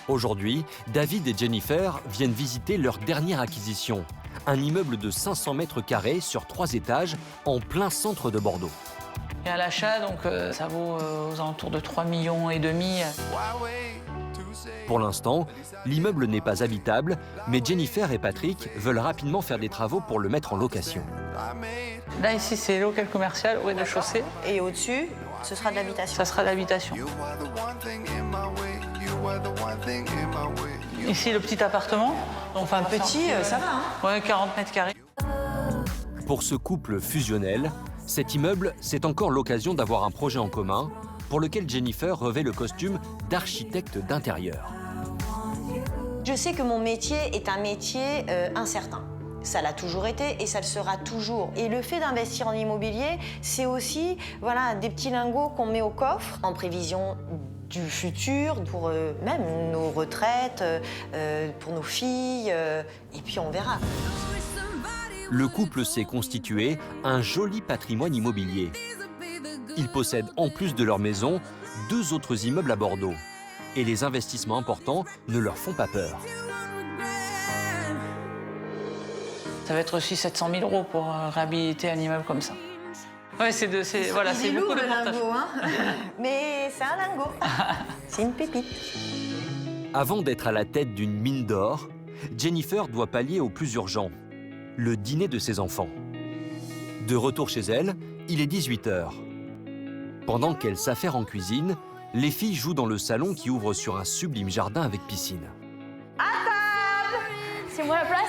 Aujourd'hui, David et Jennifer viennent visiter leur dernière acquisition, un immeuble de 500 mètres carrés sur 3 étages en plein centre de Bordeaux. Et à l'achat, donc ça vaut aux alentours de 3,5 millions. Pour l'instant, l'immeuble n'est pas habitable, mais Jennifer et Patrick veulent rapidement faire des travaux pour le mettre en location. Là, ici, c'est le local commercial au rez-de-chaussée. Et au-dessus, ce sera de l'habitation. Ça sera de l'habitation. Ici, le petit appartement. Enfin, petit, ça va, hein? Ouais, 40 mètres carrés. Pour ce couple fusionnel, cet immeuble, c'est encore l'occasion d'avoir un projet en commun pour lequel Jennifer revêt le costume d'architecte d'intérieur. Je sais que mon métier est un métier incertain. Ça l'a toujours été et ça le sera toujours. Et le fait d'investir en immobilier, c'est aussi voilà, des petits lingots qu'on met au coffre en prévision du futur, pour même nos retraites, pour nos filles, et puis on verra. Le couple s'est constitué un joli patrimoine immobilier. Ils possèdent en plus de leur maison 2 autres immeubles à Bordeaux. Et les investissements importants ne leur font pas peur. Ça va être aussi 700 000 € pour réhabiliter un immeuble comme ça. Ouais, c'est voilà, c'est beaucoup de portage. Hein. Mais c'est un lingot. C'est une pépite. Avant d'être à la tête d'une mine d'or, Jennifer doit pallier au plus urgent, le dîner de ses enfants. De retour chez elle, il est 18 h. Pendant qu'elle s'affaire en cuisine, les filles jouent dans le salon qui ouvre sur un sublime jardin avec piscine. À table! C'est moi la place?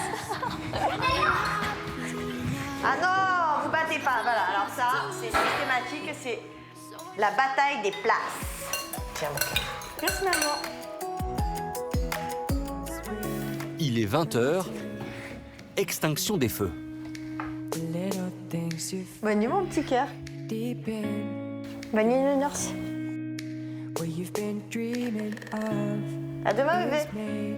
Ah non, vous battez pas. Voilà, alors ça, c'est systématique, c'est la bataille des places. Tiens, mon cœur. Merci, maman. Il est 20 h, extinction des feux. Bonne nuit, mon petit cœur. Bonne nuit, le nurse. À demain, bébé.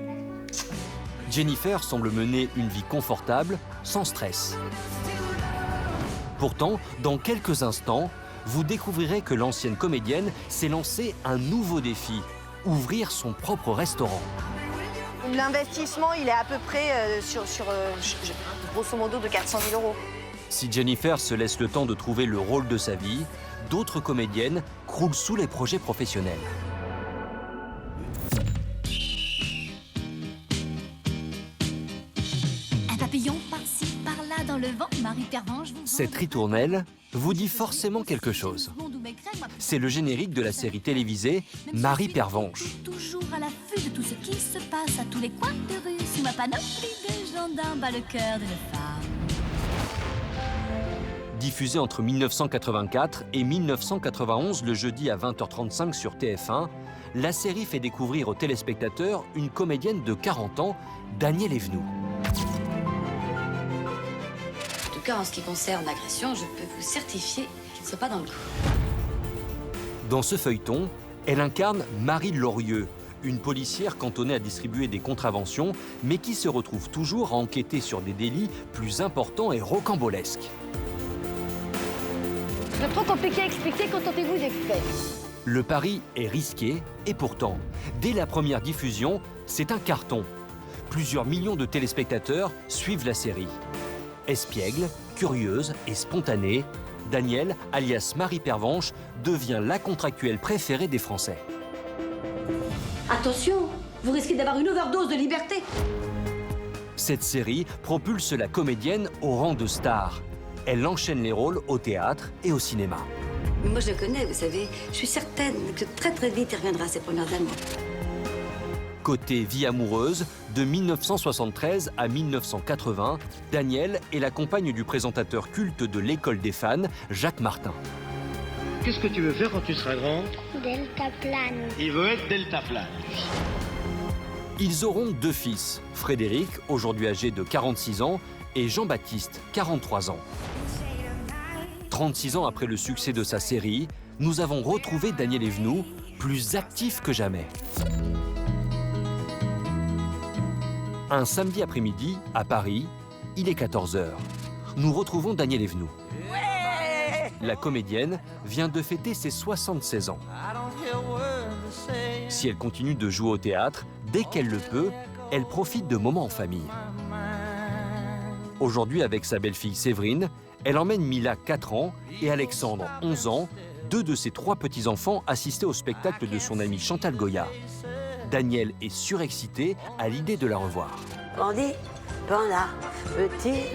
Jennifer semble mener une vie confortable, sans stress. Pourtant, dans quelques instants, vous découvrirez que l'ancienne comédienne s'est lancée un nouveau défi, ouvrir son propre restaurant. L'investissement, il est à peu près grosso modo de 400 000 €. Si Jennifer se laisse le temps de trouver le rôle de sa vie, d'autres comédiennes croulent sous les projets professionnels. Un papillon par-ci, par-là dans le vent, Marie Pervenche vous... Cette ritournelle vous dit forcément quelque chose. C'est le générique de la série télévisée Marie Pervenche. Toujours à l'affût de tout ce qui se passe à tous les coins de rue, sous ma panoplie de gendarmes bat le cœur d'une femme. Diffusée entre 1984 et 1991 le jeudi à 20h35 sur TF1, la série fait découvrir aux téléspectateurs une comédienne de 40 ans, Danielle Evenou. En tout cas, en ce qui concerne l'agression, je peux vous certifier qu'il ne soit pas dans le coup. Dans ce feuilleton, elle incarne Marie Lorieux, une policière cantonnée à distribuer des contraventions, mais qui se retrouve toujours à enquêter sur des délits plus importants et rocambolesques. C'est trop compliqué à expliquer, contentez-vous des faits. Le pari est risqué et pourtant, dès la première diffusion, c'est un carton. Plusieurs millions de téléspectateurs suivent la série. Espiègle, curieuse et spontanée, Danielle, alias Marie Pervenche, devient la contractuelle préférée des Français. Attention, vous risquez d'avoir une overdose de liberté. Cette série propulse la comédienne au rang de star. Elle enchaîne les rôles au théâtre et au cinéma. Moi, je le connais, vous savez. Je suis certaine que très très vite, il reviendra à ses premières amours. Côté vie amoureuse, de 1973 à 1980, Danielle est la compagne du présentateur culte de l'école des fans, Jacques Martin. Qu'est-ce que tu veux faire quand tu seras grand? Deltaplane. Il veut être deltaplane. Ils auront 2 fils, Frédéric, aujourd'hui âgé de 46 ans, et Jean-Baptiste, 43 ans. 36 ans après le succès de sa série, nous avons retrouvé Danielle Evenou, plus actif que jamais. Un samedi après-midi, à Paris, il est 14 h. Nous retrouvons Danielle Evenou. La comédienne vient de fêter ses 76 ans. Si elle continue de jouer au théâtre, dès qu'elle le peut, elle profite de moments en famille. Aujourd'hui, avec sa belle-fille Séverine, Elle emmène Mila, 4 ans, et Alexandre, 11 ans, 2 de ses 3 petits-enfants assister au spectacle de son amie Chantal Goya. Daniel est surexcité à l'idée de la revoir. Bandi, panda, petit...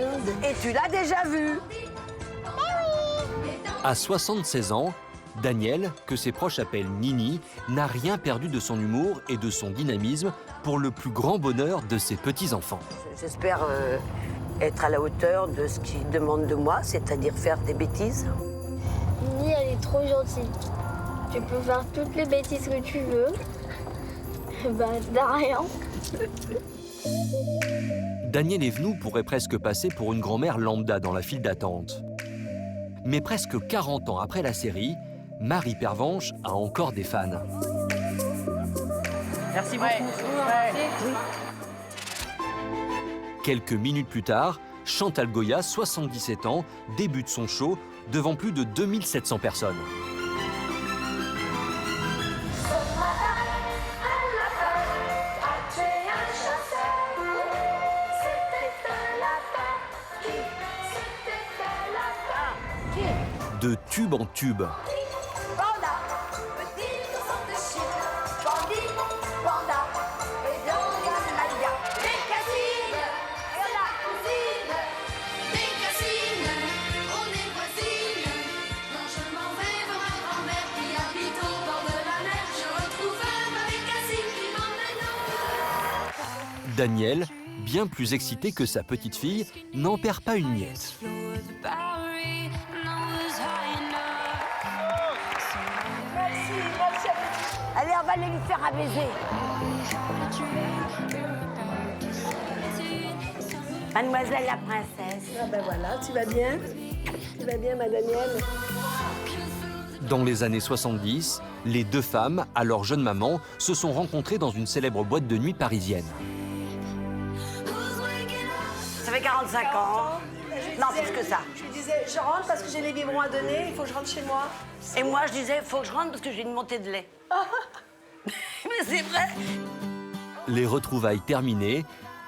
Et tu l'as déjà vu? À 76 ans, Daniel, que ses proches appellent Nini, n'a rien perdu de son humour et de son dynamisme pour le plus grand bonheur de ses petits-enfants. J'espère être à la hauteur de ce qu'ils demandent de moi, c'est-à-dire faire des bêtises. Nini, elle est trop gentille. Tu peux faire toutes les bêtises que tu veux. Bah, t'as rien. Daniel Evenou pourrait presque passer pour une grand-mère lambda dans la file d'attente. Mais presque 40 ans après la série, Marie Pervenche a encore des fans. Merci beaucoup. Quelques minutes plus tard, Chantal Goya, 77 ans, débute son show devant plus de 2700 personnes. De tube en tube. Daniel, bien plus excité que sa petite fille, n'en perd pas une miette. Allez, on va aller lui faire un baiser. Mademoiselle la princesse. Ah ben voilà, tu vas bien? Tu vas bien, ma Danielle? Dans les années 70, les 2 femmes, alors jeune maman, se sont rencontrées dans une célèbre boîte de nuit parisienne. Ça fait 45 ans. Non, plus que ça. Je lui disais, je rentre parce que j'ai les biberons à donner, il faut que je rentre chez moi. Et moi, je disais, il faut que je rentre parce que j'ai une montée de lait. Mais c'est vrai. Les retrouvailles terminées,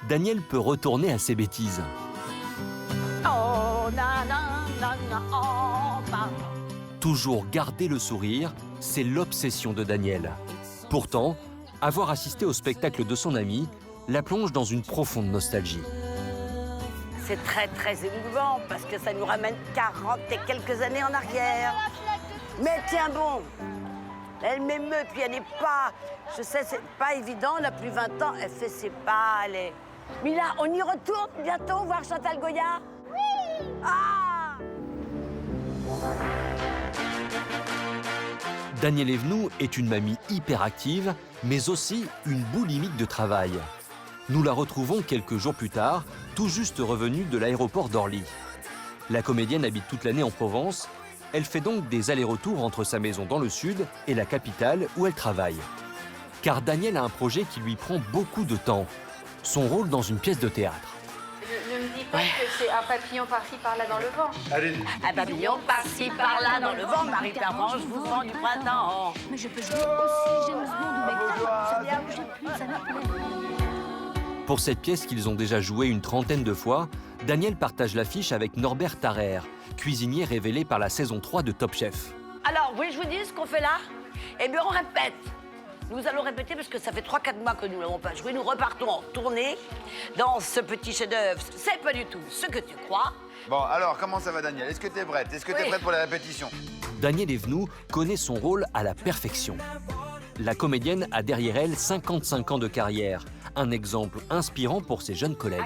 Daniel peut retourner à ses bêtises. Oh, Toujours garder le sourire, c'est l'obsession de Daniel. Pourtant, avoir assisté au spectacle de son ami la plonge dans une profonde nostalgie. C'est très, très émouvant parce que ça nous ramène 40 et quelques années en arrière. Mais tiens bon, elle m'émeut, puis elle n'est pas... Je sais, c'est pas évident, elle a plus 20 ans, elle fait ses pas, elle est... Mila, on y retourne bientôt voir Chantal Goya? Oui! Ah! Daniel Evenou est une mamie hyperactive, mais aussi une boulimique de travail. Nous la retrouvons quelques jours plus tard, tout juste revenue de l'aéroport d'Orly. La comédienne habite toute l'année en Provence. Elle fait donc des allers-retours entre sa maison dans le sud et la capitale où elle travaille. Car Daniel a un projet qui lui prend beaucoup de temps. Son rôle dans une pièce de théâtre. Ne me dis pas que c'est un papillon par-ci par-là dans le vent. Allez. Un papillon par-ci par-là dans le vent, Marie Pervenche vous vend du printemps. Mais je peux jouer aussi James Bond ou Beckham. Ça vient bouger plus, ça me plaît. Pour cette pièce qu'ils ont déjà jouée une trentaine de fois, Daniel partage l'affiche avec Norbert Tarrer, cuisinier révélé par la saison 3 de Top Chef. Alors, vous voulez que je vous dise ce qu'on fait là? Eh bien, on répète. Nous allons répéter parce que ça fait 3-4 mois que nous n'avons pas joué. Nous repartons en tournée dans ce petit chef-d'œuvre. C'est pas du tout ce que tu crois. Bon, alors, comment ça va, Daniel? Est-ce que t'es prête? Est-ce que t'es prête pour la répétition? Daniel Evenou connaît son rôle à la perfection. La comédienne a derrière elle 55 ans de carrière. Un exemple inspirant pour ses jeunes collègues.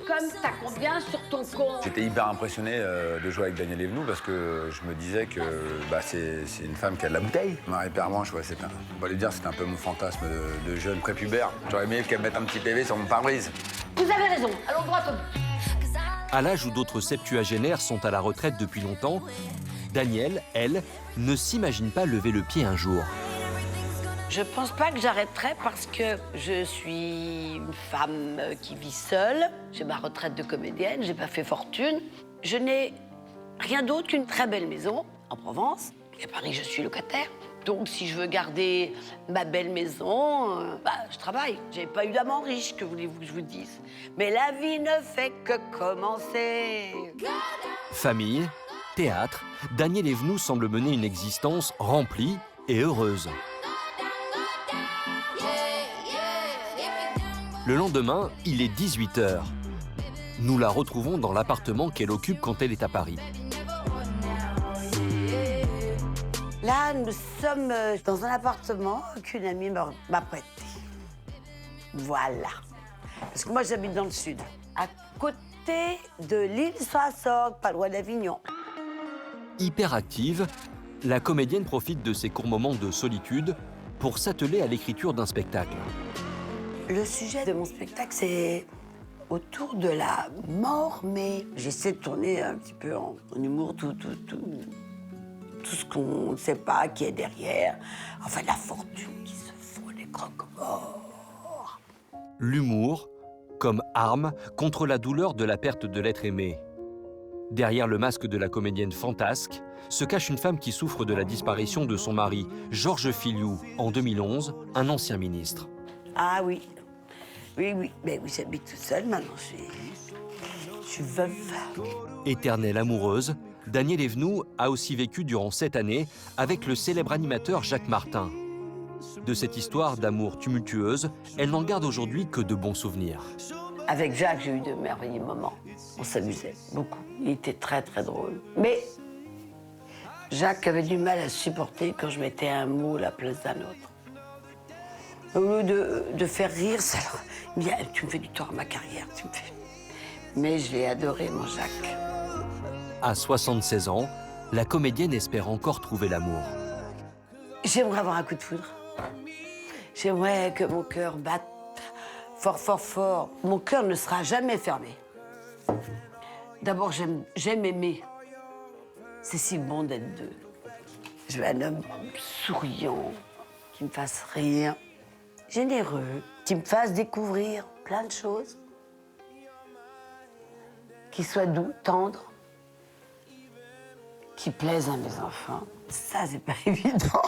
Comme t'as combien sur ton compte? J'étais hyper impressionné de jouer avec Daniel Evenou parce que je me disais que c'est une femme qui a de la bouteille. Marie Pervenche, ouais, on va lui dire, c'est un peu mon fantasme de jeune prépubère. J'aurais aimé qu'elle mette un petit PV sur mon pare-brise. Vous avez raison, allons droit au but. À l'âge où d'autres septuagénaires sont à la retraite depuis longtemps, Daniel, elle, ne s'imagine pas lever le pied un jour. Je pense pas que j'arrêterai parce que je suis une femme qui vit seule. J'ai ma retraite de comédienne, j'ai pas fait fortune. Je n'ai rien d'autre qu'une très belle maison en Provence. Et à Paris, je suis locataire. Donc, si je veux garder ma belle maison, je travaille. J'ai pas eu d'amant riche, que voulez-vous que je vous dise? Mais la vie ne fait que commencer. Famille, théâtre, Daniel Evenou semble mener une existence remplie et heureuse. Le lendemain, il est 18h. Nous la retrouvons dans l'appartement qu'elle occupe quand elle est à Paris. Là, nous sommes dans un appartement qu'une amie m'a prêté. Voilà. Parce que moi, j'habite dans le sud, à côté de l'île Soissons, pas loin d'Avignon. Hyperactive, la comédienne profite de ses courts moments de solitude pour s'atteler à l'écriture d'un spectacle. Le sujet de mon spectacle, c'est autour de la mort, mais j'essaie de tourner un petit peu en humour, tout ce qu'on ne sait pas qui est derrière. Enfin, la fortune qui se font, les croque-morts. L'humour comme arme contre la douleur de la perte de l'être aimé. Derrière le masque de la comédienne fantasque se cache une femme qui souffre de la disparition de son mari, Georges Filiou, en 2011, un ancien ministre. Ah oui, oui. Mais oui, j'habite toute seule maintenant, je suis veuve. Éternelle amoureuse, Daniel Evenou a aussi vécu durant 7 années avec le célèbre animateur Jacques Martin. De cette histoire d'amour tumultueuse, elle n'en garde aujourd'hui que de bons souvenirs. Avec Jacques, j'ai eu de merveilleux moments. On s'amusait beaucoup. Il était très, très drôle. Mais Jacques avait du mal à supporter quand je mettais un mot à la place d'un autre. Au lieu de faire rire, ça, il me dit « Tu me fais du tort à ma carrière, tu me fais... » Mais je l'ai adoré, mon Jacques. À 76 ans, la comédienne espère encore trouver l'amour. J'aimerais avoir un coup de foudre. J'aimerais que mon cœur batte fort, fort, fort. Mon cœur ne sera jamais fermé. D'abord, j'aime aimer. C'est si bon d'être deux. Je veux un homme souriant, qui me fasse rire, généreux, qui me fasse découvrir plein de choses, qui soit doux, tendre, qui plaise à mes enfants. Ça, c'est pas évident.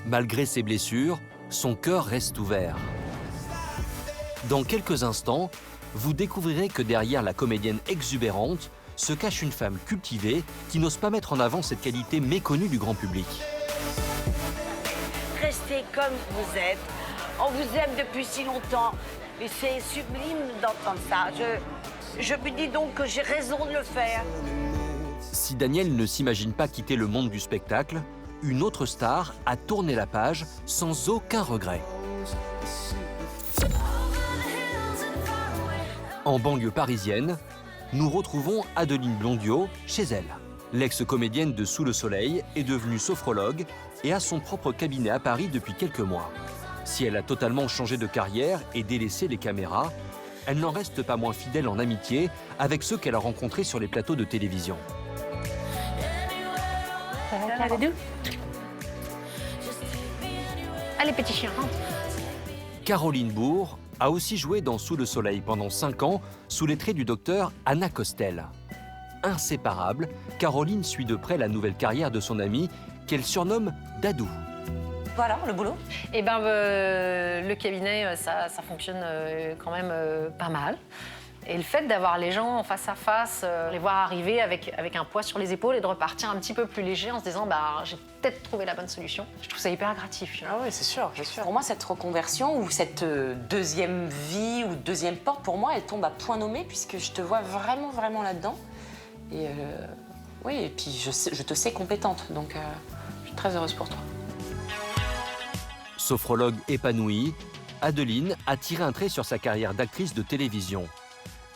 Malgré ses blessures, son cœur reste ouvert. Dans quelques instants, vous découvrirez que derrière la comédienne exubérante se cache une femme cultivée qui n'ose pas mettre en avant cette qualité méconnue du grand public. Restez comme vous êtes. On vous aime depuis si longtemps. Et c'est sublime d'entendre ça. Je me dis donc que j'ai raison de le faire. Si Daniel ne s'imagine pas quitter le monde du spectacle, une autre star a tourné la page sans aucun regret. En banlieue parisienne, nous retrouvons Adeline Blondiau chez elle. L'ex-comédienne de Sous le Soleil est devenue sophrologue et a son propre cabinet à Paris depuis quelques mois. Si elle a totalement changé de carrière et délaissé les caméras, elle n'en reste pas moins fidèle en amitié avec ceux qu'elle a rencontrés sur les plateaux de télévision. Allez, petit chien, rentre. Caroline Bourg a aussi joué dans Sous le Soleil pendant 5 ans sous les traits du docteur Anna Costel. Inséparable, Caroline suit de près la nouvelle carrière de son amie qu'elle surnomme Dadou. Voilà, le boulot. Eh ben, le cabinet, ça fonctionne quand même pas mal. Et le fait d'avoir les gens en face à face, les voir arriver avec un poids sur les épaules et de repartir un petit peu plus léger en se disant bah, j'ai peut-être trouvé la bonne solution, je trouve ça hyper gratifiant. Ah oui, c'est sûr, c'est sûr. Pour moi, cette reconversion ou cette deuxième vie ou deuxième porte, pour moi, elle tombe à point nommé puisque je te vois vraiment, vraiment là-dedans. Et oui, et puis je te sais compétente, donc je suis très heureuse pour toi. Sophrologue épanouie, Adeline a tiré un trait sur sa carrière d'actrice de télévision.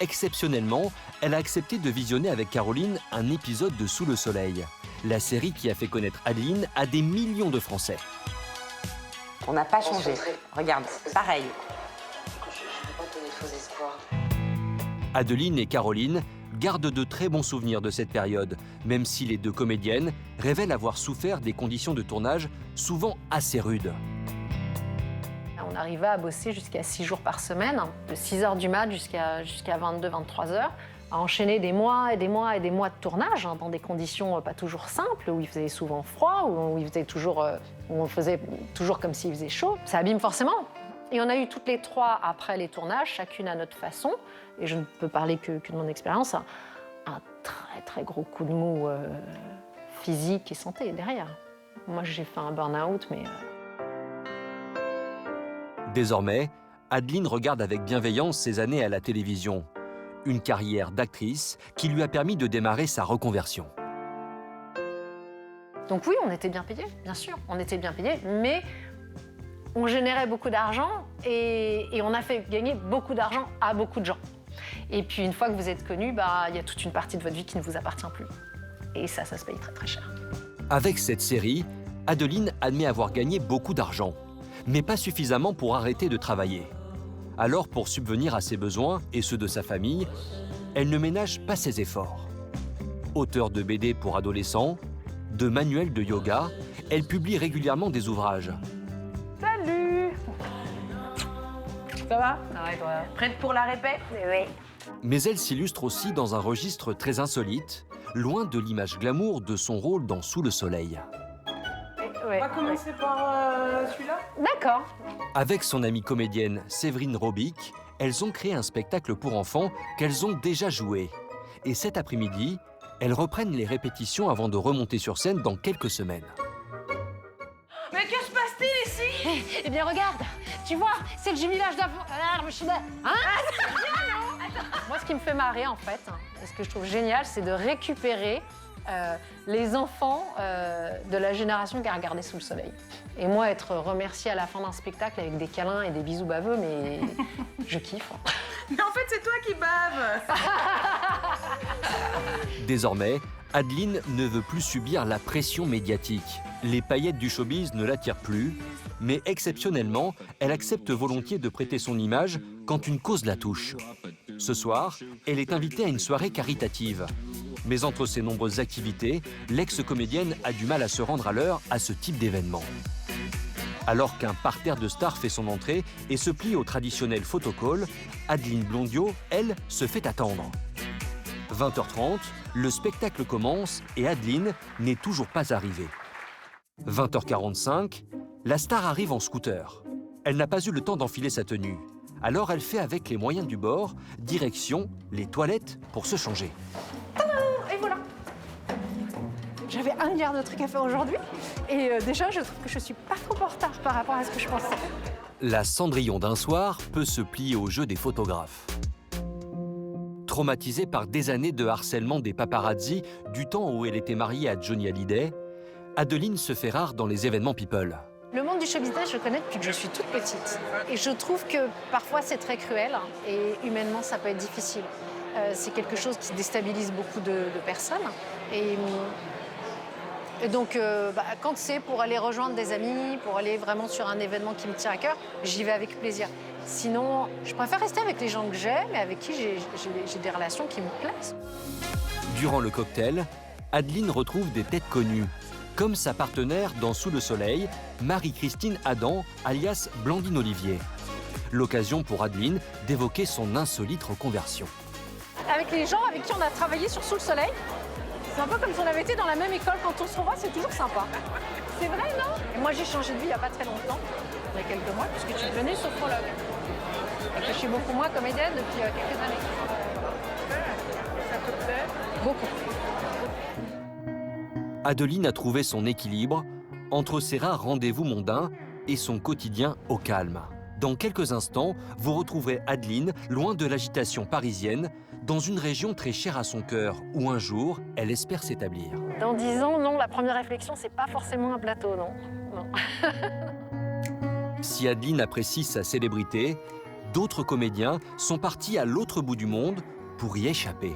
Exceptionnellement, elle a accepté de visionner avec Caroline un épisode de Sous le Soleil, la série qui a fait connaître Adeline à des millions de Français. On n'a pas changé. Regarde, pareil. Adeline et Caroline gardent de très bons souvenirs de cette période, même si les deux comédiennes révèlent avoir souffert des conditions de tournage souvent assez rudes. On arrivait à bosser jusqu'à 6 jours par semaine, de 6h du mat jusqu'à 22, 23h. a enchaîné des mois et des mois et des mois de tournage dans des conditions pas toujours simples, où il faisait souvent froid, où on faisait toujours comme s'il faisait chaud. Ça abîme forcément. Et on a eu toutes les 3, après les tournages, chacune à notre façon, et je ne peux parler que de mon expérience, un très très gros coup de mou physique et santé derrière. Moi, j'ai fait un burn-out, mais... Désormais, Adeline regarde avec bienveillance ses années à la télévision. Une carrière d'actrice qui lui a permis de démarrer sa reconversion. Donc oui, on était bien payés, bien sûr, on était bien payés, mais on générait beaucoup d'argent et on a fait gagner beaucoup d'argent à beaucoup de gens. Et puis une fois que vous êtes connu, il y a toute une partie de votre vie qui ne vous appartient plus. Et ça se paye très très cher. Avec cette série, Adeline admet avoir gagné beaucoup d'argent, mais pas suffisamment pour arrêter de travailler. Alors, pour subvenir à ses besoins et ceux de sa famille, elle ne ménage pas ses efforts. Auteure de BD pour adolescents, de manuels de yoga, elle publie régulièrement des ouvrages. Salut! Ça va? Ouais, toi. Prête pour la répète? Oui. Mais elle s'illustre aussi dans un registre très insolite, loin de l'image glamour de son rôle dans Sous le soleil. On va commencer par celui-là? D'accord. Avec son amie comédienne Séverine Robic, elles ont créé un spectacle pour enfants qu'elles ont déjà joué. Et cet après-midi, elles reprennent les répétitions avant de remonter sur scène dans quelques semaines. Mais que se passe-t-il ici? Eh bien, regarde, tu vois, c'est le jumelage d'avant. Moi, ce qui me fait marrer, en fait, et ce que je trouve génial, c'est de récupérer les enfants de la génération qui a regardé Sous le soleil. Et moi, être remerciée à la fin d'un spectacle avec des câlins et des bisous baveux, mais je kiffe. Mais en fait, c'est toi qui baves. Désormais, Adeline ne veut plus subir la pression médiatique. Les paillettes du showbiz ne l'attirent plus, mais exceptionnellement, elle accepte volontiers de prêter son image quand une cause la touche. Ce soir, elle est invitée à une soirée caritative. Mais entre ses nombreuses activités, l'ex-comédienne a du mal à se rendre à l'heure à ce type d'événement. Alors qu'un parterre de stars fait son entrée et se plie au traditionnel photocall, Adeline Blondiau, elle, se fait attendre. 20h30, le spectacle commence et Adeline n'est toujours pas arrivée. 20h45, la star arrive en scooter. Elle n'a pas eu le temps d'enfiler sa tenue. Alors elle fait avec les moyens du bord, direction les toilettes pour se changer. Et voilà. J'avais 1 milliard de trucs à faire aujourd'hui. Et déjà, je trouve que je suis pas trop en retard par rapport à ce que je pensais. La Cendrillon d'un soir peut se plier au jeu des photographes. Traumatisée par des années de harcèlement des paparazzi du temps où elle était mariée à Johnny Hallyday, Adeline se fait rare dans les événements people. Le monde du show business, je le connais depuis que je suis toute petite. Et je trouve que parfois c'est très cruel et humainement ça peut être difficile. C'est quelque chose qui déstabilise beaucoup de personnes. Et donc quand c'est pour aller rejoindre des amis, pour aller vraiment sur un événement qui me tient à cœur, j'y vais avec plaisir. Sinon, je préfère rester avec les gens que j'aime et avec qui j'ai des relations qui me plaisent. Durant le cocktail, Adeline retrouve des têtes connues, comme sa partenaire dans Sous le soleil, Marie-Christine Adam, alias Blandine Olivier. L'occasion pour Adeline d'évoquer son insolite reconversion. Avec les gens avec qui on a travaillé sur Sous le soleil, c'est un peu comme si on avait été dans la même école. Quand on se revoit, c'est toujours sympa. C'est vrai, non? Et moi, j'ai changé de vie il n'y a pas très longtemps, il y a quelques mois, puisque je suis devenue sophrologue. Et que je suis beaucoup moins comédienne depuis quelques années. Ça te plaît? Beaucoup. Adeline a trouvé son équilibre entre ses rares rendez-vous mondains et son quotidien au calme. Dans quelques instants, vous retrouverez Adeline loin de l'agitation parisienne, dans une région très chère à son cœur, où un jour, elle espère s'établir. Dans 10 ans, non, la première réflexion, c'est pas forcément un plateau, non. Si Adeline apprécie sa célébrité, d'autres comédiens sont partis à l'autre bout du monde pour y échapper.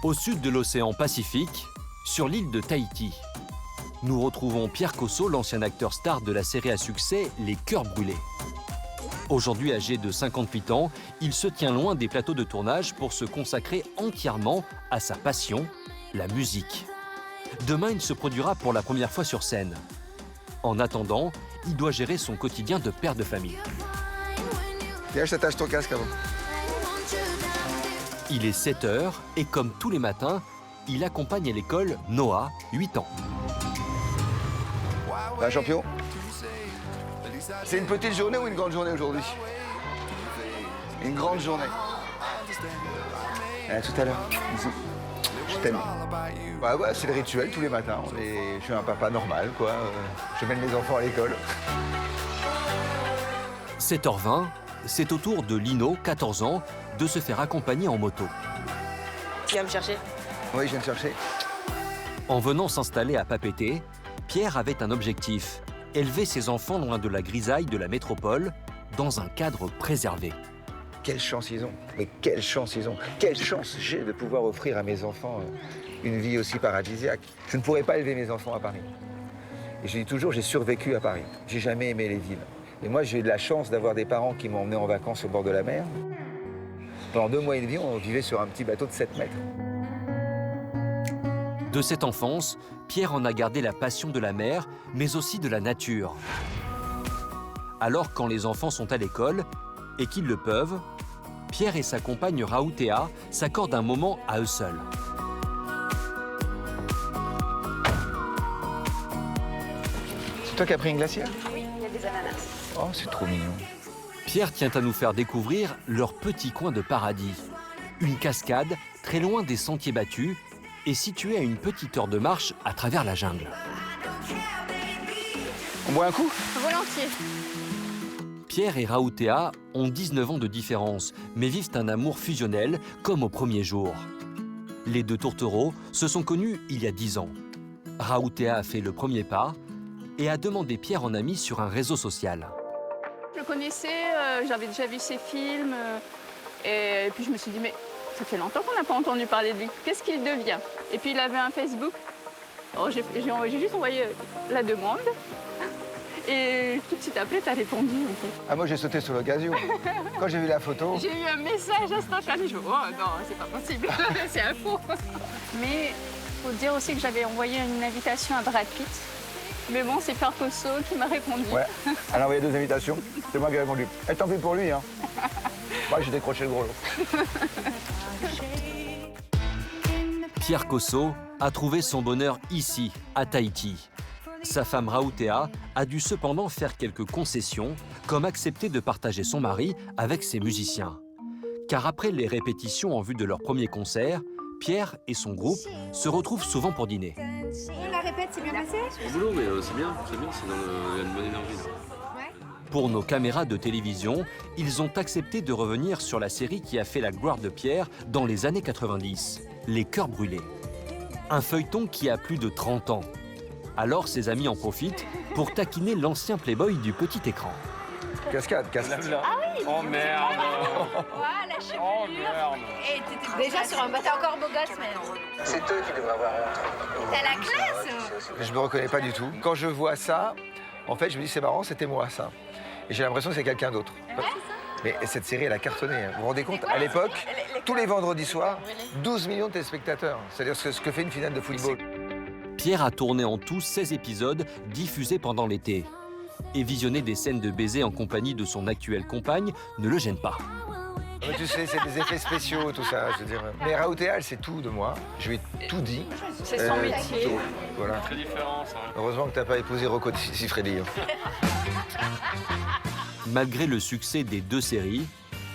Au sud de l'océan Pacifique, sur l'île de Tahiti, nous retrouvons Pierre Cosso, l'ancien acteur star de la série à succès Les Cœurs brûlés. Aujourd'hui âgé de 58 ans, il se tient loin des plateaux de tournage pour se consacrer entièrement à sa passion, la musique. Demain, il se produira pour la première fois sur scène. En attendant, il doit gérer son quotidien de père de famille. Viens, je t'attache ton casque avant. Il est 7 h et comme tous les matins, il accompagne à l'école Noah, 8 ans. Un champion. C'est une petite journée ou une grande journée aujourd'hui? Une grande journée. À tout à l'heure. Je t'aime. Bah ouais, c'est le rituel tous les matins. Je suis un papa normal, quoi. Je mène mes enfants à l'école. 7h20, c'est au tour de Lino, 14 ans, de se faire accompagner en moto. Tu viens me chercher? Oui, je viens te chercher. En venant s'installer à Papeete, Pierre avait un objectif, élever ses enfants loin de la grisaille de la métropole, dans un cadre préservé. Quelle chance ils ont, mais quelle chance ils ont. Quelle chance j'ai de pouvoir offrir à mes enfants une vie aussi paradisiaque. Je ne pourrais pas élever mes enfants à Paris. Et je dis toujours, j'ai survécu à Paris. J'ai jamais aimé les villes. Et moi, j'ai eu de la chance d'avoir des parents qui m'ont emmené en vacances au bord de la mer. Pendant 2 mois et demi, on vivait sur un petit bateau de 7 mètres. De cette enfance, Pierre en a gardé la passion de la mer, mais aussi de la nature. Alors, quand les enfants sont à l'école, et qu'ils le peuvent, Pierre et sa compagne Raoutea s'accordent un moment à eux seuls. C'est toi qui as pris une glacière? Oui, il y a des ananas. Oh, c'est trop mignon. Pierre tient à nous faire découvrir leur petit coin de paradis. Une cascade très loin des sentiers battus et située à une petite heure de marche à travers la jungle. On boit un coup? Volontiers. Pierre et Raoutea ont 19 ans de différence, mais vivent un amour fusionnel comme au premier jour. Les 2 tourtereaux se sont connus il y a 10 ans. Raoutea a fait le premier pas et a demandé Pierre en ami sur un réseau social. Je le connaissais, j'avais déjà vu ses films, et puis je me suis dit, mais ça fait longtemps qu'on n'a pas entendu parler de lui. Qu'est-ce qu'il devient? Et puis il avait un Facebook. Oh, j'ai juste envoyé la demande. Et tout de suite après, t'as répondu. En fait. Ah, moi, j'ai sauté sur l'occasion. Quand j'ai vu la photo... J'ai eu un message instantané. Je me dis, oh non, c'est pas possible, c'est un faux. Mais il faut dire aussi que j'avais envoyé une invitation à Brad Pitt. Mais bon, c'est Pierre Cosso qui m'a répondu. Ouais, elle a envoyé 2 invitations. C'est moi qui ai répondu. Et tant pis pour lui, hein. Moi, j'ai décroché le gros lot. Pierre Cosso a trouvé son bonheur ici, à Tahiti. Sa femme Raoutea a dû cependant faire quelques concessions, comme accepter de partager son mari avec ses musiciens. Car après les répétitions en vue de leur premier concert, Pierre et son groupe se retrouvent souvent pour dîner. La répète, c'est bien passé? Au boulot, mais c'est bien, il y a une bonne énergie. Là. Pour nos caméras de télévision, ils ont accepté de revenir sur la série qui a fait la gloire de Pierre dans les années 90, Les Cœurs Brûlés. Un feuilleton qui a plus de 30 ans. Alors ses amis en profitent pour taquiner l'ancien playboy du petit écran. Cascade, cascade. Ah oui. Oh merde. Voilà, la chevelure. Oh merde. Et t'étais déjà sur un... Bah, t'es encore beau gosse, mais... C'est eux qui devraient avoir honte. T'as la classe. Je me reconnais pas du tout. Quand je vois ça, en fait, je me dis c'est marrant, c'était moi ça. Et j'ai l'impression que c'est quelqu'un d'autre. Ouais, mais cette série, elle a cartonné. Vous vous rendez compte? À l'époque, tous les vendredis soirs, 12 millions de téléspectateurs. C'est-à-dire ce que fait une finale de football. Pierre a tourné en tout 16 épisodes diffusés pendant l'été. Et visionner des scènes de baisers en compagnie de son actuelle compagne ne le gêne pas. Mais tu sais, c'est des effets spéciaux, tout ça, je veux dire. Mais Raoutea, elle sait tout de moi. Je lui ai tout dit. C'est son métier. Tout. Voilà. Très différent, ça. Heureusement que t'as pas épousé Rocco Siffredi. Malgré le succès des 2 séries,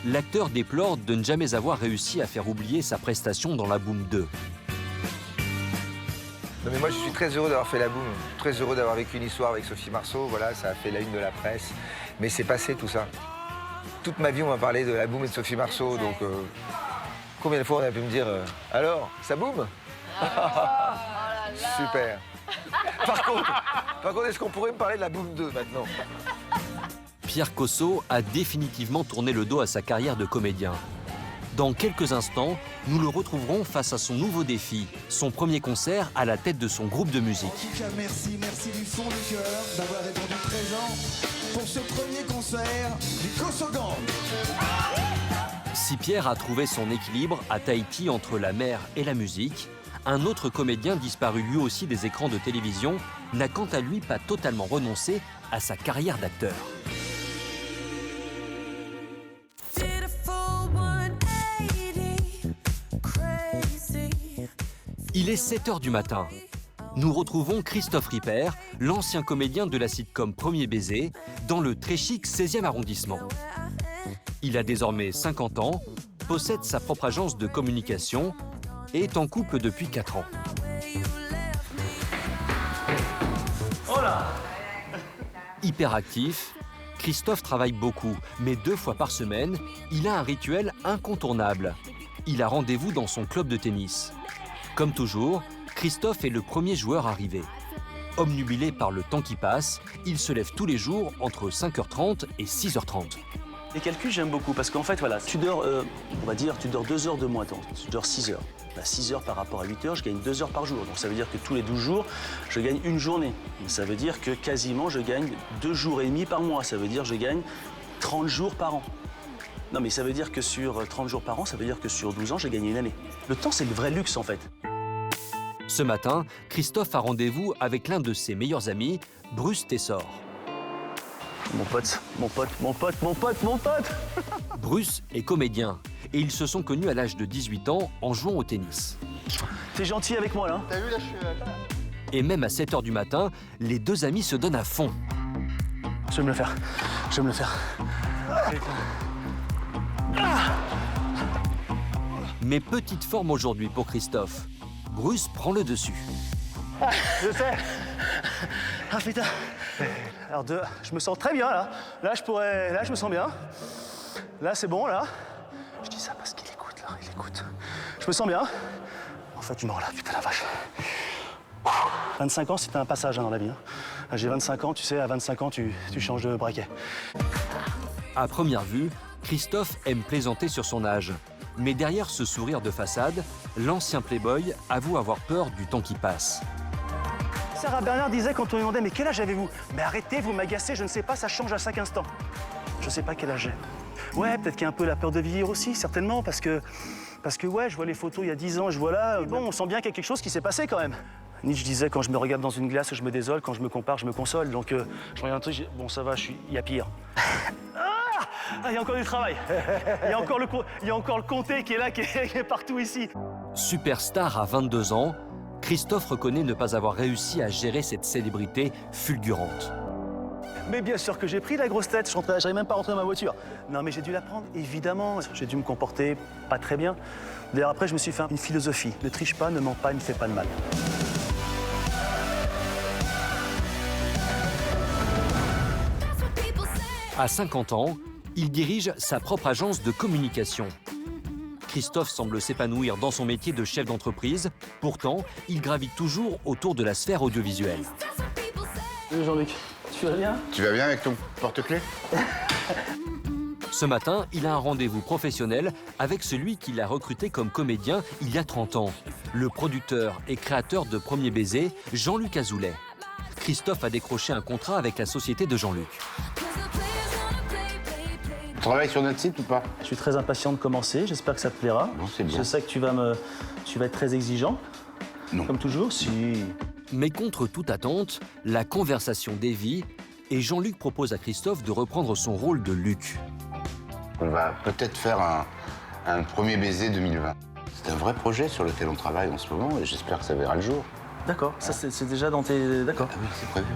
l'acteur déplore de ne jamais avoir réussi à faire oublier sa prestation dans La Boum 2. Non mais moi je suis très heureux d'avoir fait La Boum, très heureux d'avoir vécu une histoire avec Sophie Marceau, voilà, ça a fait la une de la presse. Mais c'est passé tout ça. Toute ma vie on m'a parlé de La Boum et de Sophie Marceau, donc combien de fois on a pu me dire alors, ça boum? Super. Par contre, est-ce qu'on pourrait me parler de La Boum 2 maintenant? Pierre Cosso a définitivement tourné le dos à sa carrière de comédien. Dans quelques instants, nous le retrouverons face à son nouveau défi, son premier concert à la tête de son groupe de musique. En tout cas, merci du fond du cœur d'avoir répondu présent pour ce premier concert du Cosso Gang. Si Pierre a trouvé son équilibre à Tahiti entre la mer et la musique, un autre comédien disparu lui aussi des écrans de télévision n'a quant à lui pas totalement renoncé à sa carrière d'acteur. Il est 7 h du matin. Nous retrouvons Christophe Ripper, l'ancien comédien de la sitcom Premier baiser, dans le très chic 16e arrondissement. Il a désormais 50 ans, possède sa propre agence de communication et est en couple depuis 4 ans. Oh là! Hyperactif, Christophe travaille beaucoup, mais 2 fois par semaine, il a un rituel incontournable. Il a rendez-vous dans son club de tennis. Comme toujours, Christophe est le premier joueur arrivé. Obnubilé par le temps qui passe, il se lève tous les jours entre 5h30 et 6h30. Les calculs, j'aime beaucoup parce qu'en fait, voilà, tu dors, on va dire, tu dors 2 heures de moins, tu dors 6 heures. 6 heures par rapport à 8 heures, je gagne 2 heures par jour. Donc ça veut dire que tous les 12 jours, je gagne une journée. Ça veut dire que quasiment, je gagne 2 jours et demi par mois. Ça veut dire que je gagne 30 jours par an. Non, mais ça veut dire que sur 30 jours par an, ça veut dire que sur 12 ans, j'ai gagné une année. Le temps, c'est le vrai luxe, en fait. Ce matin, Christophe a rendez-vous avec l'un de ses meilleurs amis, Bruce Tessor. Mon pote, mon pote, mon pote, mon pote, mon pote. Bruce est comédien et ils se sont connus à l'âge de 18 ans en jouant au tennis. T'es gentil avec moi, là. T'as vu, là, je suis là. Et même à 7 h du matin, les deux amis se donnent à fond. Je vais me le faire. Je vais me le faire. Mais petite forme aujourd'hui pour Christophe. Bruce prend le dessus. Ah, je sais. Ah putain. Alors je me sens très bien là. Là je me sens bien. Là c'est bon là. Je dis ça parce qu'il écoute là, il écoute. Je me sens bien. En fait je me relâche, putain la vache. 25 ans c'était un passage dans la vie. J'ai 25 ans, tu sais, à 25 ans tu changes de braquet. À première vue, Christophe aime plaisanter sur son âge. Mais derrière ce sourire de façade, l'ancien playboy avoue avoir peur du temps qui passe. Sarah Bernard disait quand on lui demandait « Mais quel âge avez-vous » « Mais arrêtez, vous m'agacez, je ne sais pas, ça change à chaque instant. » Je ne sais pas quel âge j'ai. Ouais, peut-être qu'il y a un peu la peur de vieillir aussi, certainement, parce que ouais, je vois les photos il y a 10 ans, je vois là, bon, on sent bien qu'il y a quelque chose qui s'est passé quand même. Nietzsche disait « Quand je me regarde dans une glace, je me désole, quand je me compare, je me console. » Donc, je regarde un truc, je dis, bon, ça va, il y a pire. Ah, il y a encore du travail. Il y a encore le comté qui est là, qui est partout ici. Superstar à 22 ans, Christophe reconnaît ne pas avoir réussi à gérer cette célébrité fulgurante. Mais bien sûr que j'ai pris la grosse tête, je n'arrivais même pas à rentrer dans ma voiture. Non mais j'ai dû la prendre, évidemment. J'ai dû me comporter pas très bien. D'ailleurs après je me suis fait une philosophie. Ne triche pas, ne mens pas, ne fais pas de mal. À 50 ans, il dirige sa propre agence de communication. Christophe semble s'épanouir dans son métier de chef d'entreprise. Pourtant, il gravite toujours autour de la sphère audiovisuelle. Salut Jean-Luc, tu vas bien? Tu vas bien avec ton porte-clés? Ce matin, il a un rendez-vous professionnel avec celui qu'il a recruté comme comédien il y a 30 ans. Le producteur et créateur de Premier baiser, Jean-Luc Azoulay. Christophe a décroché un contrat avec la société de Jean-Luc. Tu travailles sur notre site ou pas? Je suis très impatient de commencer, j'espère que ça te plaira. Non, c'est bien. Je sais que tu vas être très exigeant. Non. Comme toujours, si. Mais contre toute attente, la conversation dévie et Jean-Luc propose à Christophe de reprendre son rôle de Luc. On va peut-être faire un Premier baiser 2020. C'est un vrai projet sur lequel on travaille en ce moment et j'espère que ça verra le jour. D'accord, ça c'est déjà dans tes... D'accord. Ah oui, c'est prévu.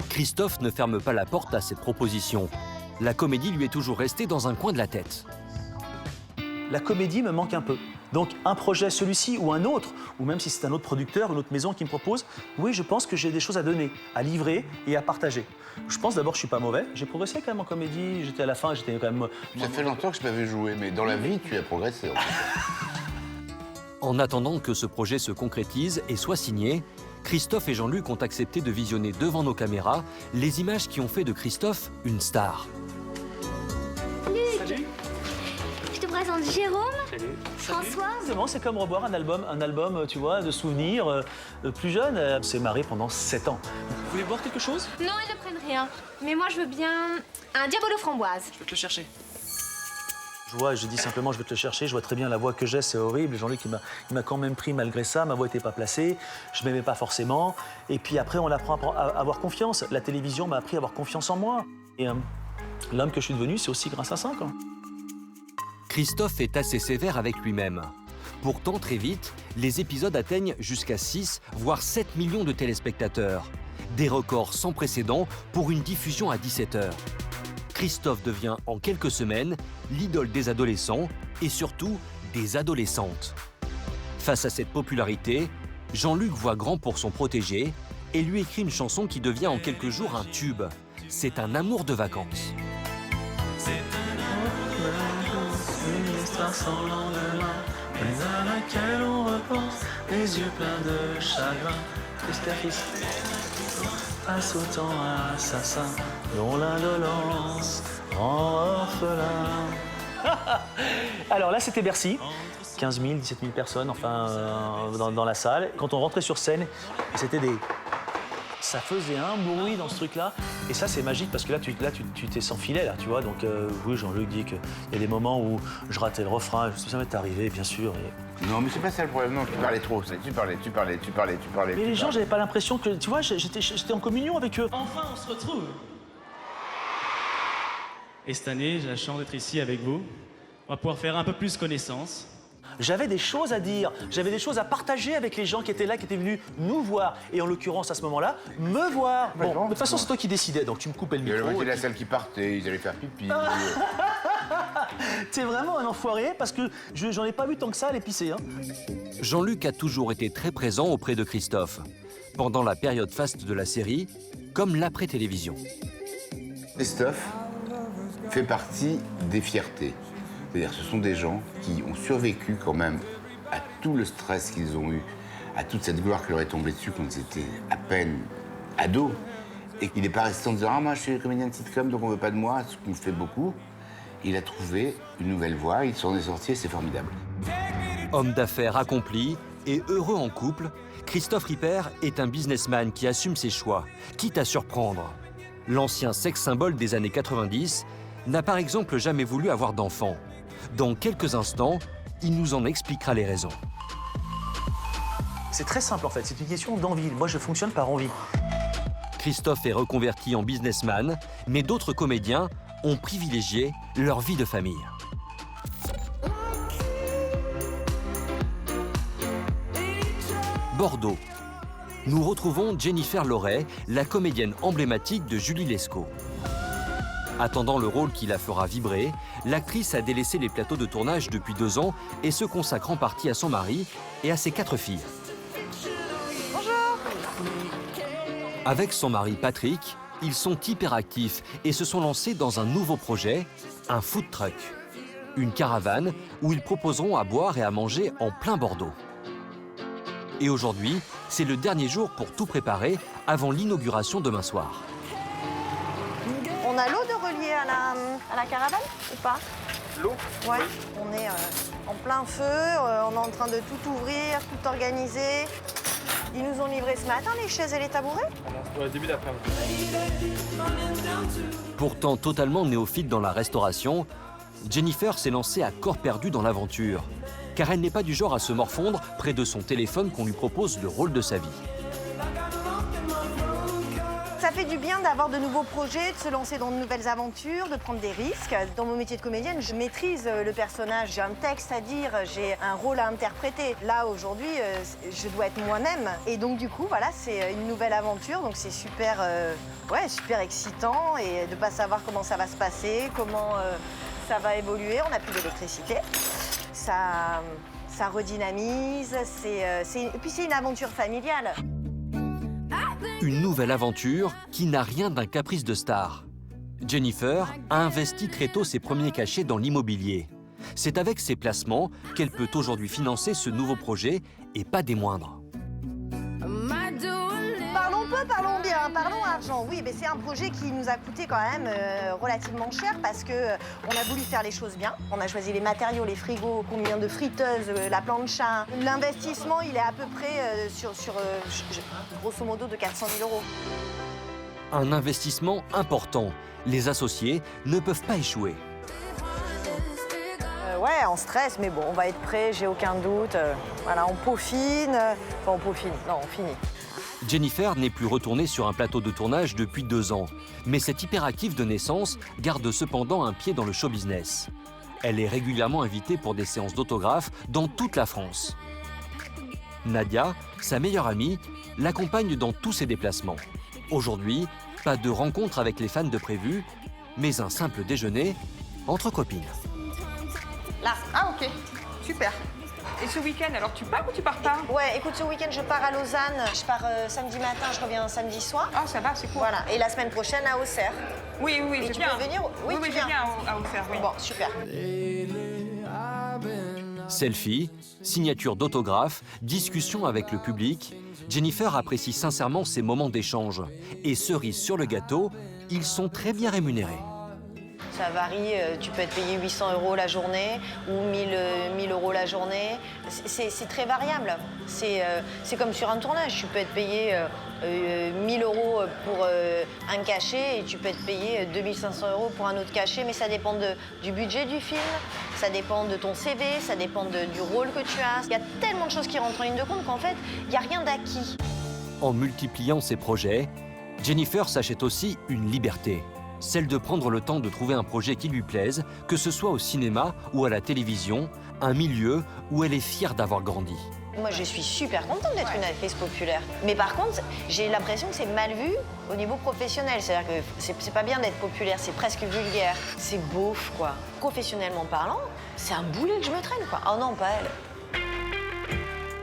Christophe ne ferme pas la porte à cette proposition. La comédie lui est toujours restée dans un coin de la tête. La comédie me manque un peu. Donc un projet, celui-ci ou un autre, ou même si c'est un autre producteur, une autre maison qui me propose, oui, je pense que j'ai des choses à donner, à livrer et à partager. Je pense d'abord que je suis pas mauvais. J'ai progressé quand même en comédie. J'étais à la fin, j'étais quand même... Ça fait longtemps que je t'avais joué, mais dans la vie, tu as progressé. En attendant que ce projet se concrétise et soit signé, Christophe et Jean-Luc ont accepté de visionner devant nos caméras les images qui ont fait de Christophe une star. Salut. Je te présente Jérôme. Salut. Françoise. C'est comme revoir un album, tu vois, de souvenirs plus jeune. On s'est mariés pendant 7 ans. Vous voulez boire quelque chose? Non, ils ne prennent rien. Mais moi, je veux bien un diabolo framboise. Je vais te le chercher. Je dis simplement, je vais te le chercher, je vois très bien la voix que j'ai, c'est horrible. Jean-Luc, il m'a quand même pris malgré ça, ma voix n'était pas placée, je m'aimais pas forcément. Et puis après, on apprend à avoir confiance. La télévision m'a appris à avoir confiance en moi. Et l'homme que je suis devenu, c'est aussi grâce à ça, quoi. Christophe est assez sévère avec lui-même. Pourtant, très vite, les épisodes atteignent jusqu'à 6, voire 7 millions de téléspectateurs. Des records sans précédent pour une diffusion à 17h. Christophe devient en quelques semaines l'idole des adolescents et surtout des adolescentes. Face à cette popularité, Jean-Luc voit grand pour son protégé et lui écrit une chanson qui devient en quelques jours un tube. C'est un amour de vacances. Une histoire sans lendemain, mais à laquelle on repense, les yeux pleins de chagrin. Face au temps assassin, dont l'indolence rend orphelin. Alors là, c'était Bercy. 15 000, 17 000 personnes, enfin, dans la salle. Quand on rentrait sur scène, c'était des... Ça faisait un bruit dans ce truc-là. Et ça, c'est magique parce que là, tu t'es sans filet, là, tu vois. Donc, oui, Jean-Luc dit qu'il y a des moments où je ratais le refrain. Ça m'est arrivé, bien sûr. Et... Non, mais c'est pas ça le problème. Non, tu parlais trop. Tu parlais. Mais les gens, j'avais pas l'impression que... Tu vois, j'étais en communion avec eux. Enfin, on se retrouve. Et cette année, j'ai la chance d'être ici avec vous. On va pouvoir faire un peu plus connaissance. J'avais des choses à dire, j'avais des choses à partager avec les gens qui étaient là, qui étaient venus nous voir. Et en l'occurrence, à ce moment-là, me voir. Bon, de toute façon, c'est toi qui décidais, donc tu me coupais le micro. Il y avait la salle qui partait, ils allaient faire pipi. T'es vraiment un enfoiré parce que j'en ai pas vu tant que ça aller pisser. Hein. Jean-Luc a toujours été très présent auprès de Christophe, pendant la période faste de la série, comme l'après-télévision. Christophe fait partie des fiertés. C'est-à-dire ce sont des gens qui ont survécu quand même à tout le stress qu'ils ont eu, à toute cette gloire qui leur est tombée dessus quand ils étaient à peine ados. Et qu'il n'est pas resté en disant « Ah, moi, je suis comédien de sitcom, donc on ne veut pas de moi », ce qu'il fait beaucoup. Il a trouvé une nouvelle voie, il s'en est sorti et c'est formidable. Homme d'affaires accompli et heureux en couple, Christophe Ripper est un businessman qui assume ses choix, quitte à surprendre. L'ancien sex symbole des années 90 n'a par exemple jamais voulu avoir d'enfant. Dans quelques instants, il nous en expliquera les raisons. C'est très simple en fait, c'est une question d'envie. Moi, je fonctionne par envie. Christophe est reconverti en businessman, mais d'autres comédiens ont privilégié leur vie de famille. Bordeaux. Nous retrouvons Jennifer Loret, la comédienne emblématique de Julie Lescaut. Attendant le rôle qui la fera vibrer, l'actrice a délaissé les plateaux de tournage depuis 2 ans et se consacre en partie à son mari et à ses 4 filles. Bonjour. Avec son mari Patrick, ils sont hyperactifs et se sont lancés dans un nouveau projet, un food truck. Une caravane où ils proposeront à boire et à manger en plein Bordeaux. Et aujourd'hui, c'est le dernier jour pour tout préparer avant l'inauguration demain soir. On a l'eau de relier à la caravane ou pas? L'eau? Ouais. On est en plein feu, on est en train de tout ouvrir, tout organiser. Ils nous ont livré ce matin les chaises et les tabourets? Au début d'après-midi. Pourtant totalement néophyte dans la restauration, Jennifer s'est lancée à corps perdu dans l'aventure, car elle n'est pas du genre à se morfondre près de son téléphone qu'on lui propose le rôle de sa vie. Ça fait du bien d'avoir de nouveaux projets, de se lancer dans de nouvelles aventures, de prendre des risques. Dans mon métier de comédienne, je maîtrise le personnage. J'ai un texte à dire, j'ai un rôle à interpréter. Là, aujourd'hui, je dois être moi-même. Et donc, du coup, voilà, c'est une nouvelle aventure. Donc, c'est super, super excitant. Et de ne pas savoir comment ça va se passer, comment ça va évoluer. On n'a plus d'électricité. Ça redynamise. Et puis, c'est une aventure familiale. Une nouvelle aventure qui n'a rien d'un caprice de star. Jennifer a investi très tôt ses premiers cachets dans l'immobilier. C'est avec ses placements qu'elle peut aujourd'hui financer ce nouveau projet et pas des moindres. Parlons peu, parlons bien, parlons argent. Oui, mais c'est un projet qui nous a coûté quand même relativement cher parce qu'on a voulu faire les choses bien. On a choisi les matériaux, les frigos, combien de friteuses, la plancha. L'investissement, il est à peu près sur grosso modo de 400 000 €. Un investissement important. Les associés ne peuvent pas échouer. ouais, en stress, mais bon, on va être prêt, j'ai aucun doute. Voilà, on peaufine. Enfin, on peaufine. Non, on finit. Jennifer n'est plus retournée sur un plateau de tournage depuis 2 ans. Mais cette hyperactive de naissance garde cependant un pied dans le show business. Elle est régulièrement invitée pour des séances d'autographes dans toute la France. Nadia, sa meilleure amie, l'accompagne dans tous ses déplacements. Aujourd'hui, pas de rencontre avec les fans de prévu, mais un simple déjeuner entre copines. Là. Ah ok, super. Et ce week-end, alors tu pars ou tu pars pas? Ouais, écoute, ce week-end, je pars à Lausanne. Je pars samedi matin, je reviens samedi soir. Ah, ça va, c'est cool. Voilà, et la semaine prochaine à Auxerre. Oui, oui, et c'est tu bien. peux venir? Oui, oui, tu je viens. viens à Auxerre, oui. Bon, super. Selfie, signature d'autographe, discussion avec le public, Jennifer apprécie sincèrement ces moments d'échange. Et cerise sur le gâteau, ils sont très bien rémunérés. Ça varie, tu peux être payé 800 € la journée ou 1000 € la journée. C'est très variable. C'est comme sur un tournage. Tu peux être payé 1000 € pour un cachet et tu peux être payé 2500 € pour un autre cachet. Mais ça dépend du budget du film, ça dépend de ton CV, ça dépend du rôle que tu as. Il y a tellement de choses qui rentrent en ligne de compte qu'en fait, il n'y a rien d'acquis. En multipliant ses projets, Jennifer s'achète aussi une liberté. Celle de prendre le temps de trouver un projet qui lui plaise, que ce soit au cinéma ou à la télévision, un milieu où elle est fière d'avoir grandi. Moi, je suis super contente d'être une actrice populaire. Mais par contre, j'ai l'impression que c'est mal vu au niveau professionnel. C'est-à-dire que c'est pas bien d'être populaire, c'est presque vulgaire. C'est beauf, quoi. Professionnellement parlant, c'est un boulet que je me traîne, quoi. Oh non, pas elle.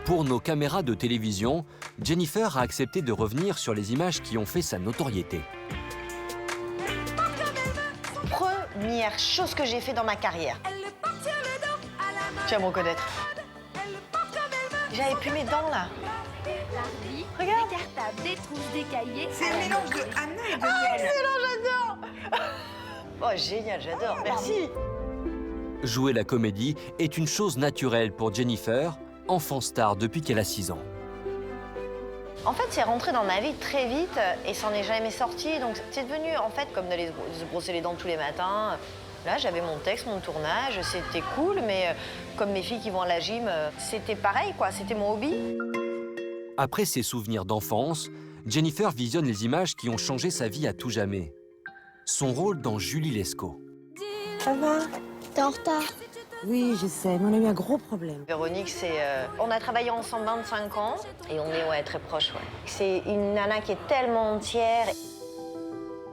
Pour nos caméras de télévision, Jennifer a accepté de revenir sur les images qui ont fait sa notoriété. Première chose que j'ai fait dans ma carrière. Tu vas me reconnaître. J'avais plus mes dents, là. Regarde. Des cartables, des trousses, des cahiers. C'est le mélange de Anna et de Ah, Miel. excellent, j'adore. Oh, génial, j'adore. Merci. Jouer la comédie est une chose naturelle pour Jennifer, enfant star depuis qu'elle a 6 ans. En fait, c'est rentré dans ma vie très vite et ça n'en est jamais sorti. Donc, c'est devenu, en fait, comme d'aller se brosser les dents tous les matins. Là, j'avais mon texte, mon tournage, c'était cool, mais comme mes filles qui vont à la gym, c'était pareil, quoi. C'était mon hobby. Après ses souvenirs d'enfance, Jennifer visionne les images qui ont changé sa vie à tout jamais. Son rôle dans Julie Lescaut. Ça va? T'es en retard? Oui, je sais, mais on a eu un gros problème. Véronique, on a travaillé ensemble 25 ans et on est très proches. Ouais. C'est une nana qui est tellement entière.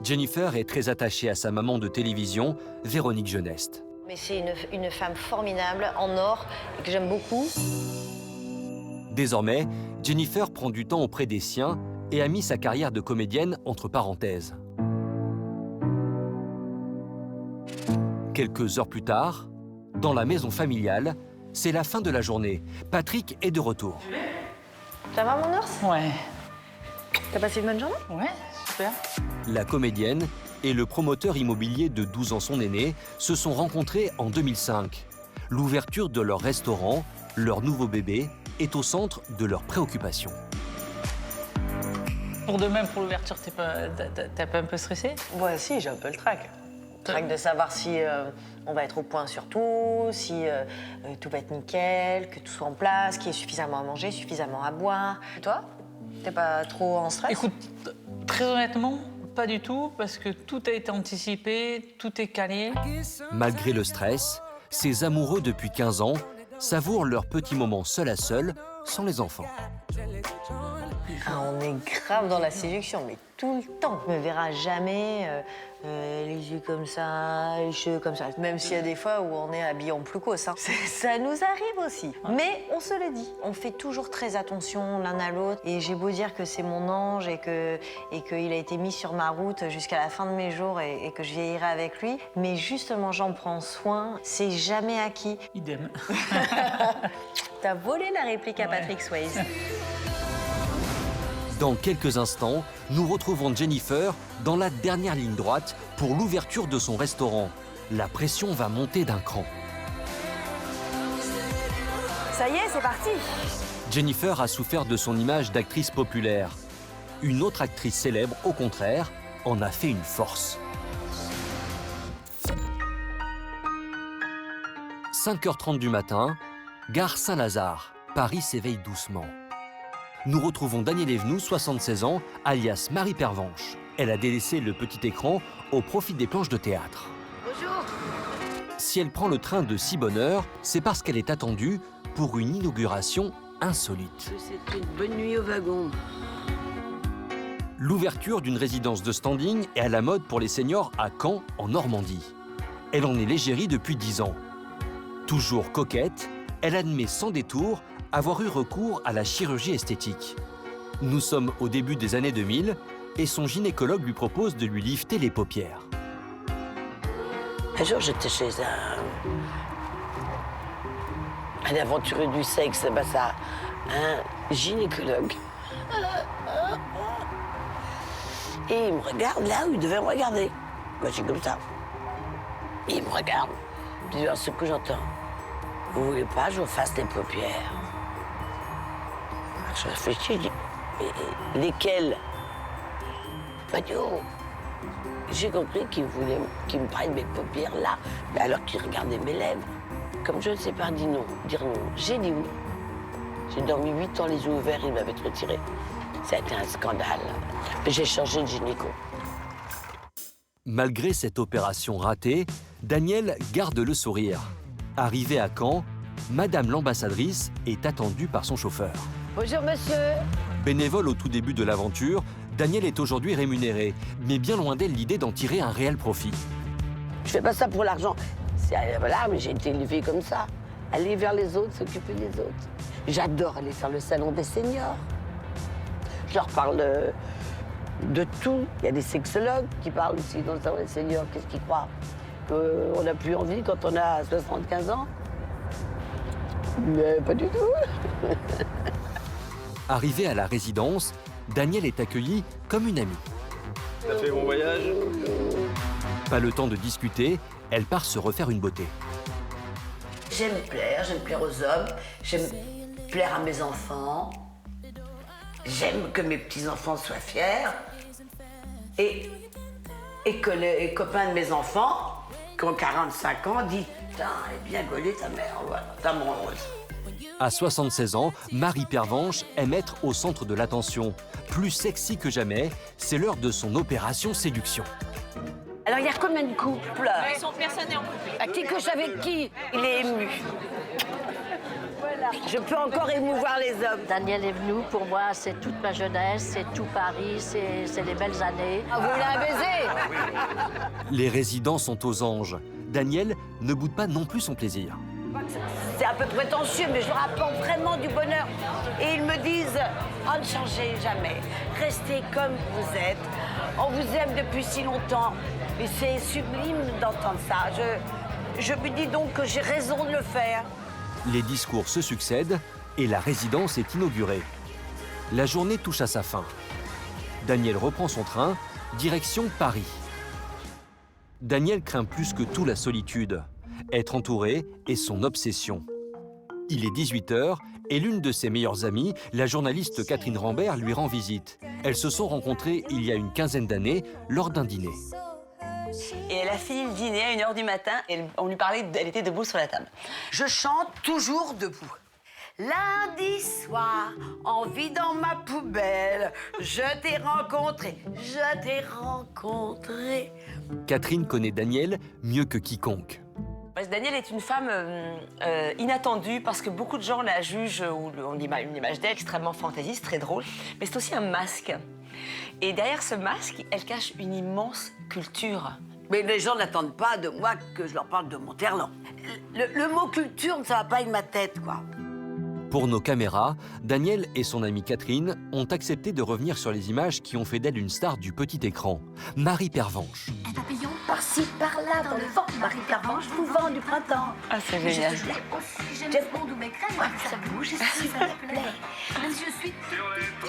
Jennifer est très attachée à sa maman de télévision, Véronique Geneste. Mais c'est une femme formidable, en or, et que j'aime beaucoup. Désormais, Jennifer prend du temps auprès des siens et a mis sa carrière de comédienne entre parenthèses. Quelques heures plus tard, dans la maison familiale, c'est la fin de la journée. Patrick est de retour. Ça va, mon ours? Ouais. T'as passé une bonne journée? Ouais, super. La comédienne et le promoteur immobilier de 12 ans son aîné se sont rencontrés en 2005. L'ouverture de leur restaurant, leur nouveau bébé, est au centre de leurs préoccupations. Pour de même, pour l'ouverture, t'es pas un peu stressé? Ouais, si, j'ai un peu le trac. Le trac de savoir si on va être au point sur tout, si tout va être nickel, que tout soit en place, qu'il y ait suffisamment à manger, suffisamment à boire. Et toi? T'es pas trop en stress? Écoute, très honnêtement, pas du tout, parce que tout a été anticipé, tout est calé. Malgré le stress, ces amoureux depuis 15 ans savourent leurs petits moments seul à seul, sans les enfants. Ah, on est grave dans la séduction, mais tout le temps. On ne me verra jamais les yeux comme ça, les cheveux comme ça. Même s'il y a des fois où on est habillé en ploucos. Hein. Ça nous arrive aussi. Mais on se le dit. On fait toujours très attention l'un à l'autre. Et j'ai beau dire que c'est mon ange et qu'il a été mis sur ma route jusqu'à la fin de mes jours et que je vieillirai avec lui. Mais justement, j'en prends soin. C'est jamais acquis. Idem. T'as volé la réplique à Patrick Swayze. Dans quelques instants, nous retrouvons Jennifer dans la dernière ligne droite pour l'ouverture de son restaurant. La pression va monter d'un cran. Ça y est, c'est parti. Jennifer a souffert de son image d'actrice populaire. Une autre actrice célèbre, au contraire, en a fait une force. 5h30 du matin, gare Saint-Lazare. Paris s'éveille doucement. Nous retrouvons Danielle Evenou, 76 ans, alias Marie Pervenche. Elle a délaissé le petit écran au profit des planches de théâtre. Bonjour. Si elle prend le train de si bonne heure, c'est parce qu'elle est attendue pour une inauguration insolite. C'est une bonne nuit au wagon. L'ouverture d'une résidence de standing est à la mode pour les seniors à Caen, en Normandie. Elle en est l'égérie depuis 10 ans. Toujours coquette, elle admet sans détour avoir eu recours à la chirurgie esthétique. Nous sommes au début des années 2000 et son gynécologue lui propose de lui lifter les paupières. Un jour, j'étais chez un aventurier du sexe, un gynécologue. Et il me regarde là où il devait me regarder. Moi, je suis comme ça. Et il me regarde. Je dis, alors, ce que j'entends, vous voulez pas que je vous fasse les paupières? Alors, je réfléchis, je dis, mais lesquelles? Pas du haut. J'ai compris qu'il me prenne mes paupières là, mais alors qu'il regardait mes lèvres. Comme je ne sais pas dire non, j'ai dit oui. J'ai dormi 8 ans les yeux ouverts, il m'avait retiré. Ça a été un scandale. Mais j'ai changé de gynéco. Malgré cette opération ratée, Danielle garde le sourire. Arrivée à Caen, Madame l'ambassadrice est attendue par son chauffeur. Bonjour monsieur. Bénévole au tout début de l'aventure, Danielle est aujourd'hui rémunérée, mais bien loin d'elle l'idée d'en tirer un réel profit. Je fais pas ça pour l'argent. Voilà, mais j'ai été élevée comme ça. Aller vers les autres, s'occuper des autres. J'adore aller faire le salon des seniors. Je leur parle de tout. Il y a des sexologues qui parlent aussi dans le salon des seniors. Qu'est-ce qu'ils croient? Qu'on n'a plus envie quand on a 75 ans? Mais pas du tout. Arrivée à la résidence, Danielle est accueillie comme une amie. T'as fait bon voyage? Pas le temps de discuter, elle part se refaire une beauté. J'aime plaire aux hommes, j'aime plaire à mes enfants. J'aime que mes petits-enfants soient fiers. Et que les copains de mes enfants, qui ont 45 ans, disent « Putain, elle est bien gaulée ta mère, voilà, ta maman rose ». À 76 ans, Marie Pervenche aime être au centre de l'attention. Plus sexy que jamais, c'est l'heure de son opération séduction. Alors, il y a combien de couples? Personne n'est en couple. À qui couche avec qui? Il est ému. Je peux encore émouvoir les hommes. Danielle Evenou, pour moi, c'est toute ma jeunesse, c'est tout Paris, c'est les belles années. Ah, vous voulez un baiser? Les résidents sont aux anges. Danielle ne boude pas non plus son plaisir. C'est un peu prétentieux, mais je leur apporte vraiment du bonheur. Et ils me disent, oh, ne changez jamais, restez comme vous êtes. On vous aime depuis si longtemps. Mais c'est sublime d'entendre ça. Je me dis donc que j'ai raison de le faire. Les discours se succèdent et la résidence est inaugurée. La journée touche à sa fin. Danielle reprend son train, direction Paris. Danielle craint plus que tout la solitude. Être entourée est son obsession. Il est 18h et l'une de ses meilleures amies, la journaliste Catherine Rambert, lui rend visite. Elles se sont rencontrées il y a une quinzaine d'années lors d'un dîner. Et elle a fini le dîner à 1h du matin et on lui parlait, elle était debout sur la table. Je chante toujours debout. Lundi soir, en vidant ma poubelle, je t'ai rencontré, je t'ai rencontré. Catherine connaît Danielle mieux que quiconque. Danielle est une femme inattendue parce que beaucoup de gens la jugent ou ont une image d'elle extrêmement fantaisiste, très drôle, mais c'est aussi un masque. Et derrière ce masque, elle cache une immense culture. Mais les gens n'attendent pas de moi que je leur parle de mon terlan. Le mot culture, ça va pas avec ma tête, quoi. Pour nos caméras, Danielle et son amie Catherine ont accepté de revenir sur les images qui ont fait d'elle une star du petit écran. Marie Pervenche. Un papillon par-ci, par-là, dans le vent. Marie Pervenche, mouvant du printemps. Ah, c'est génial. J'aime le monde où mes crèmes, ça bouge, si ça me plaît. Même si je suis...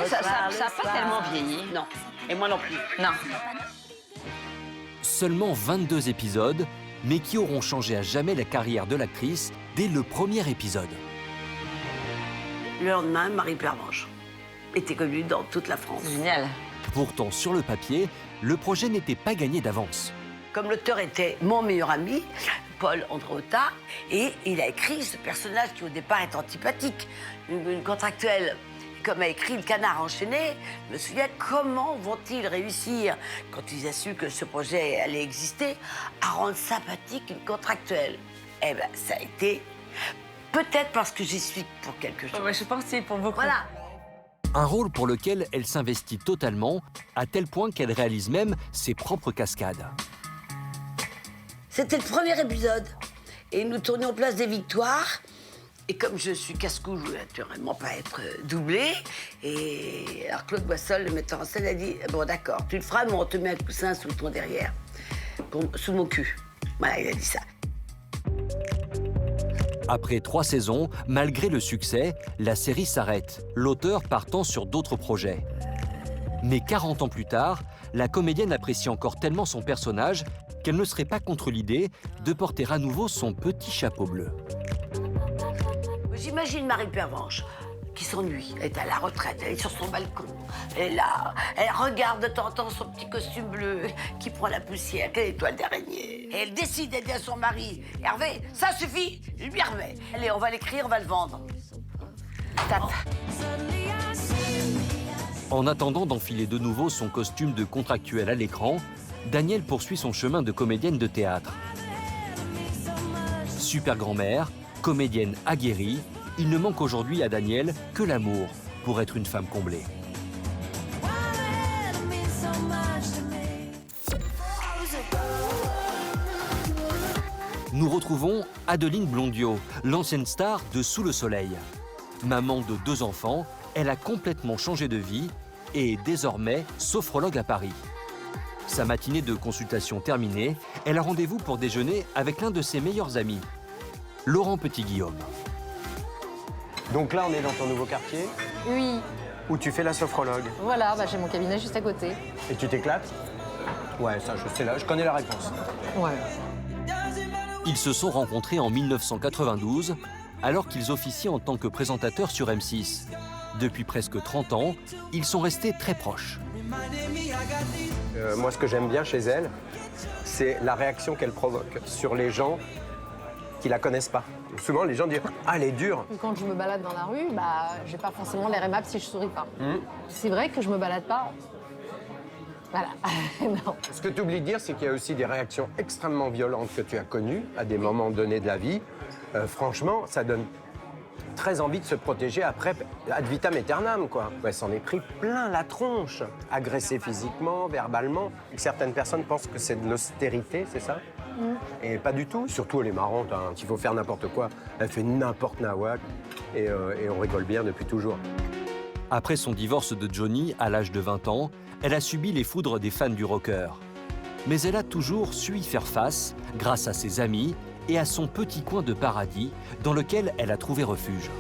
Ça n'a pas tellement vieilli. Non. Et moi non plus. Non. Seulement 22 épisodes, mais qui auront changé à jamais la carrière de l'actrice dès le premier épisode. Le lendemain, Marie Pervenche était connue dans toute la France. Génial. Pourtant, sur le papier, le projet n'était pas gagné d'avance. Comme l'auteur était mon meilleur ami, Paul Andréotta, et il a écrit ce personnage qui au départ est antipathique, une contractuelle. Comme a écrit Le Canard enchaîné, je me souviens comment vont-ils réussir, quand ils ont su que ce projet allait exister, à rendre sympathique une contractuelle. Eh bien, ça a été peut-être parce que j'y suis pour quelque chose. Ouais, je pense que c'est pour beaucoup. Voilà. Un rôle pour lequel elle s'investit totalement, à tel point qu'elle réalise même ses propres cascades. C'était le premier épisode. Et nous tournions Place des Victoires. Et comme je suis casse-cou, je ne voulais naturellement pas être doublée. Et alors Claude Boissol, le metteur en scène, a dit « Bon d'accord, tu le feras, mais on te met un coussin sous ton derrière, sous mon cul. » Voilà, il a dit ça. Après 3 saisons, malgré le succès, la série s'arrête, l'auteur partant sur d'autres projets. Mais 40 ans plus tard, la comédienne apprécie encore tellement son personnage qu'elle ne serait pas contre l'idée de porter à nouveau son petit chapeau bleu. J'imagine Marie Pervenche qui s'ennuie. Elle est à la retraite, elle est sur son balcon. Elle est là, elle regarde de temps en temps son petit costume bleu qui prend la poussière, quelle étoile d'araignée. Et elle décide d'aider à son mari. Hervé, ça suffit, je lui remets. Allez, on va l'écrire, on va le vendre. Tape. En attendant d'enfiler de nouveau son costume de contractuelle à l'écran, Danielle poursuit son chemin de comédienne de théâtre. Super grand-mère, comédienne aguerrie, il ne manque aujourd'hui à Danielle que l'amour pour être une femme comblée. Nous retrouvons Adeline Blondiau, l'ancienne star de Sous le soleil. Maman de 2 enfants, elle a complètement changé de vie et est désormais sophrologue à Paris. Sa matinée de consultation terminée, elle a rendez-vous pour déjeuner avec l'un de ses meilleurs amis, Laurent Petit-Guillaume. Donc là, on est dans ton nouveau quartier, Oui, où tu fais la sophrologue. voilà, j'ai mon cabinet juste à côté. Et tu t'éclates? Ouais, ça, je sais là, je connais la réponse. Ouais. Ils se sont rencontrés en 1992, alors qu'ils officient en tant que présentateurs sur M6. Depuis presque 30 ans, ils sont restés très proches. Moi, ce que j'aime bien chez elle, c'est la réaction qu'elle provoque sur les gens qui la connaissent pas. Souvent, les gens disent « Ah, elle est dure !» Quand je me balade dans la rue, j'ai pas forcément l'air aimable si je souris pas. C'est vrai que je me balade pas. Voilà. Non. Ce que tu oublies de dire, c'est qu'il y a aussi des réactions extrêmement violentes que tu as connues à des moments donnés de la vie. Franchement, ça donne très envie de se protéger après ad vitam aeternam, quoi. Ouais, s'en est pris plein la tronche, agressé physiquement, verbalement. Certaines personnes pensent que c'est de l'austérité, c'est ça? Et pas du tout. Surtout, elle est marrante, hein. S'il faut faire n'importe quoi, elle fait n'importe nawak. Et on rigole bien depuis toujours. Après son divorce de Johnny à l'âge de 20 ans, elle a subi les foudres des fans du rocker. Mais elle a toujours su y faire face grâce à ses amis et à son petit coin de paradis dans lequel elle a trouvé refuge.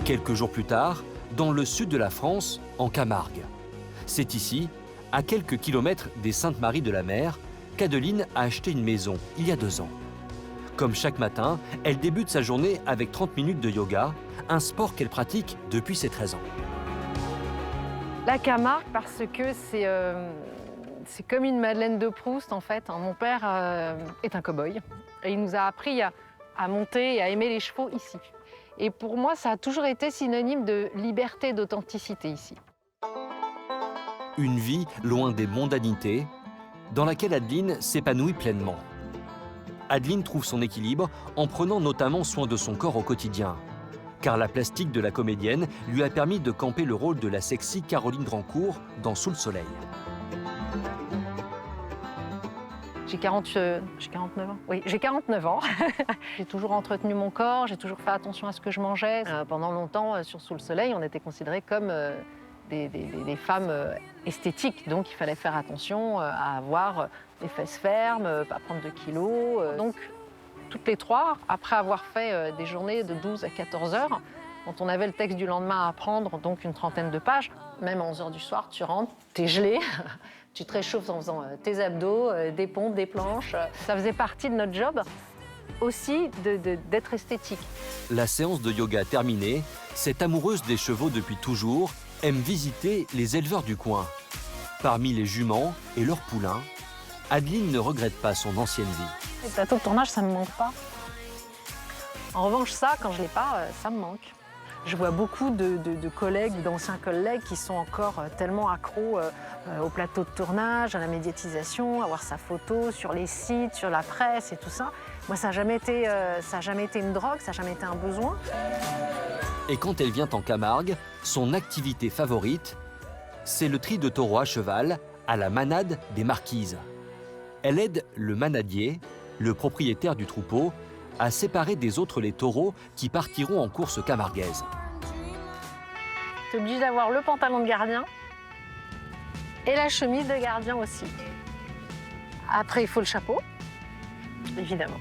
Quelques jours plus tard, dans le sud de la France, en Camargue. C'est ici, à quelques kilomètres des Saintes-Maries-de-la-Mer, qu'Adeline a acheté une maison il y a 2 ans. Comme chaque matin, elle débute sa journée avec 30 minutes de yoga, un sport qu'elle pratique depuis ses 13 ans. La Camargue, parce que c'est comme une Madeleine de Proust, en fait. Mon père est un cow-boy et il nous a appris à monter et à aimer les chevaux ici. Et pour moi, ça a toujours été synonyme de liberté et d'authenticité ici. Une vie loin des mondanités, dans laquelle Adeline s'épanouit pleinement. Adeline trouve son équilibre en prenant notamment soin de son corps au quotidien. Car la plastique de la comédienne lui a permis de camper le rôle de la sexy Caroline Drancourt dans Sous le soleil. J'ai 49 ans. Oui, j'ai 49 ans. J'ai toujours entretenu mon corps, j'ai toujours fait attention à ce que je mangeais. Pendant longtemps, sur Sous le soleil, on était considérés comme des femmes esthétiques. Donc, il fallait faire attention à avoir les fesses fermes, pas prendre de kilos. Donc, toutes les 3, après avoir fait des journées de 12 à 14 heures, quand on avait le texte du lendemain à apprendre, donc une trentaine de pages, même à 11 heures du soir, tu rentres, t'es gelé, tu te réchauffes en faisant tes abdos, des pompes, des planches. Ça faisait partie de notre job aussi d'être esthétique. La séance de yoga terminée, cette amoureuse des chevaux depuis toujours aime visiter les éleveurs du coin. Parmi les juments et leurs poulains, Adeline ne regrette pas son ancienne vie. Les plateaux de tournage, ça me manque pas. En revanche, ça, quand je l'ai pas, ça me manque. Je vois beaucoup de collègues, d'anciens collègues qui sont encore tellement accros au plateau de tournage, à la médiatisation, à voir sa photo sur les sites, sur la presse et tout ça. Moi, ça n'a jamais été une drogue, ça n'a jamais été un besoin. Et quand elle vient en Camargue, son activité favorite, c'est le tri de taureaux à cheval à la manade des Marquises. Elle aide le manadier, le propriétaire du troupeau, à séparer des autres les taureaux qui partiront en course camarguaise. Tu es obligé d'avoir le pantalon de gardien et la chemise de gardien aussi. Après, il faut le chapeau, évidemment.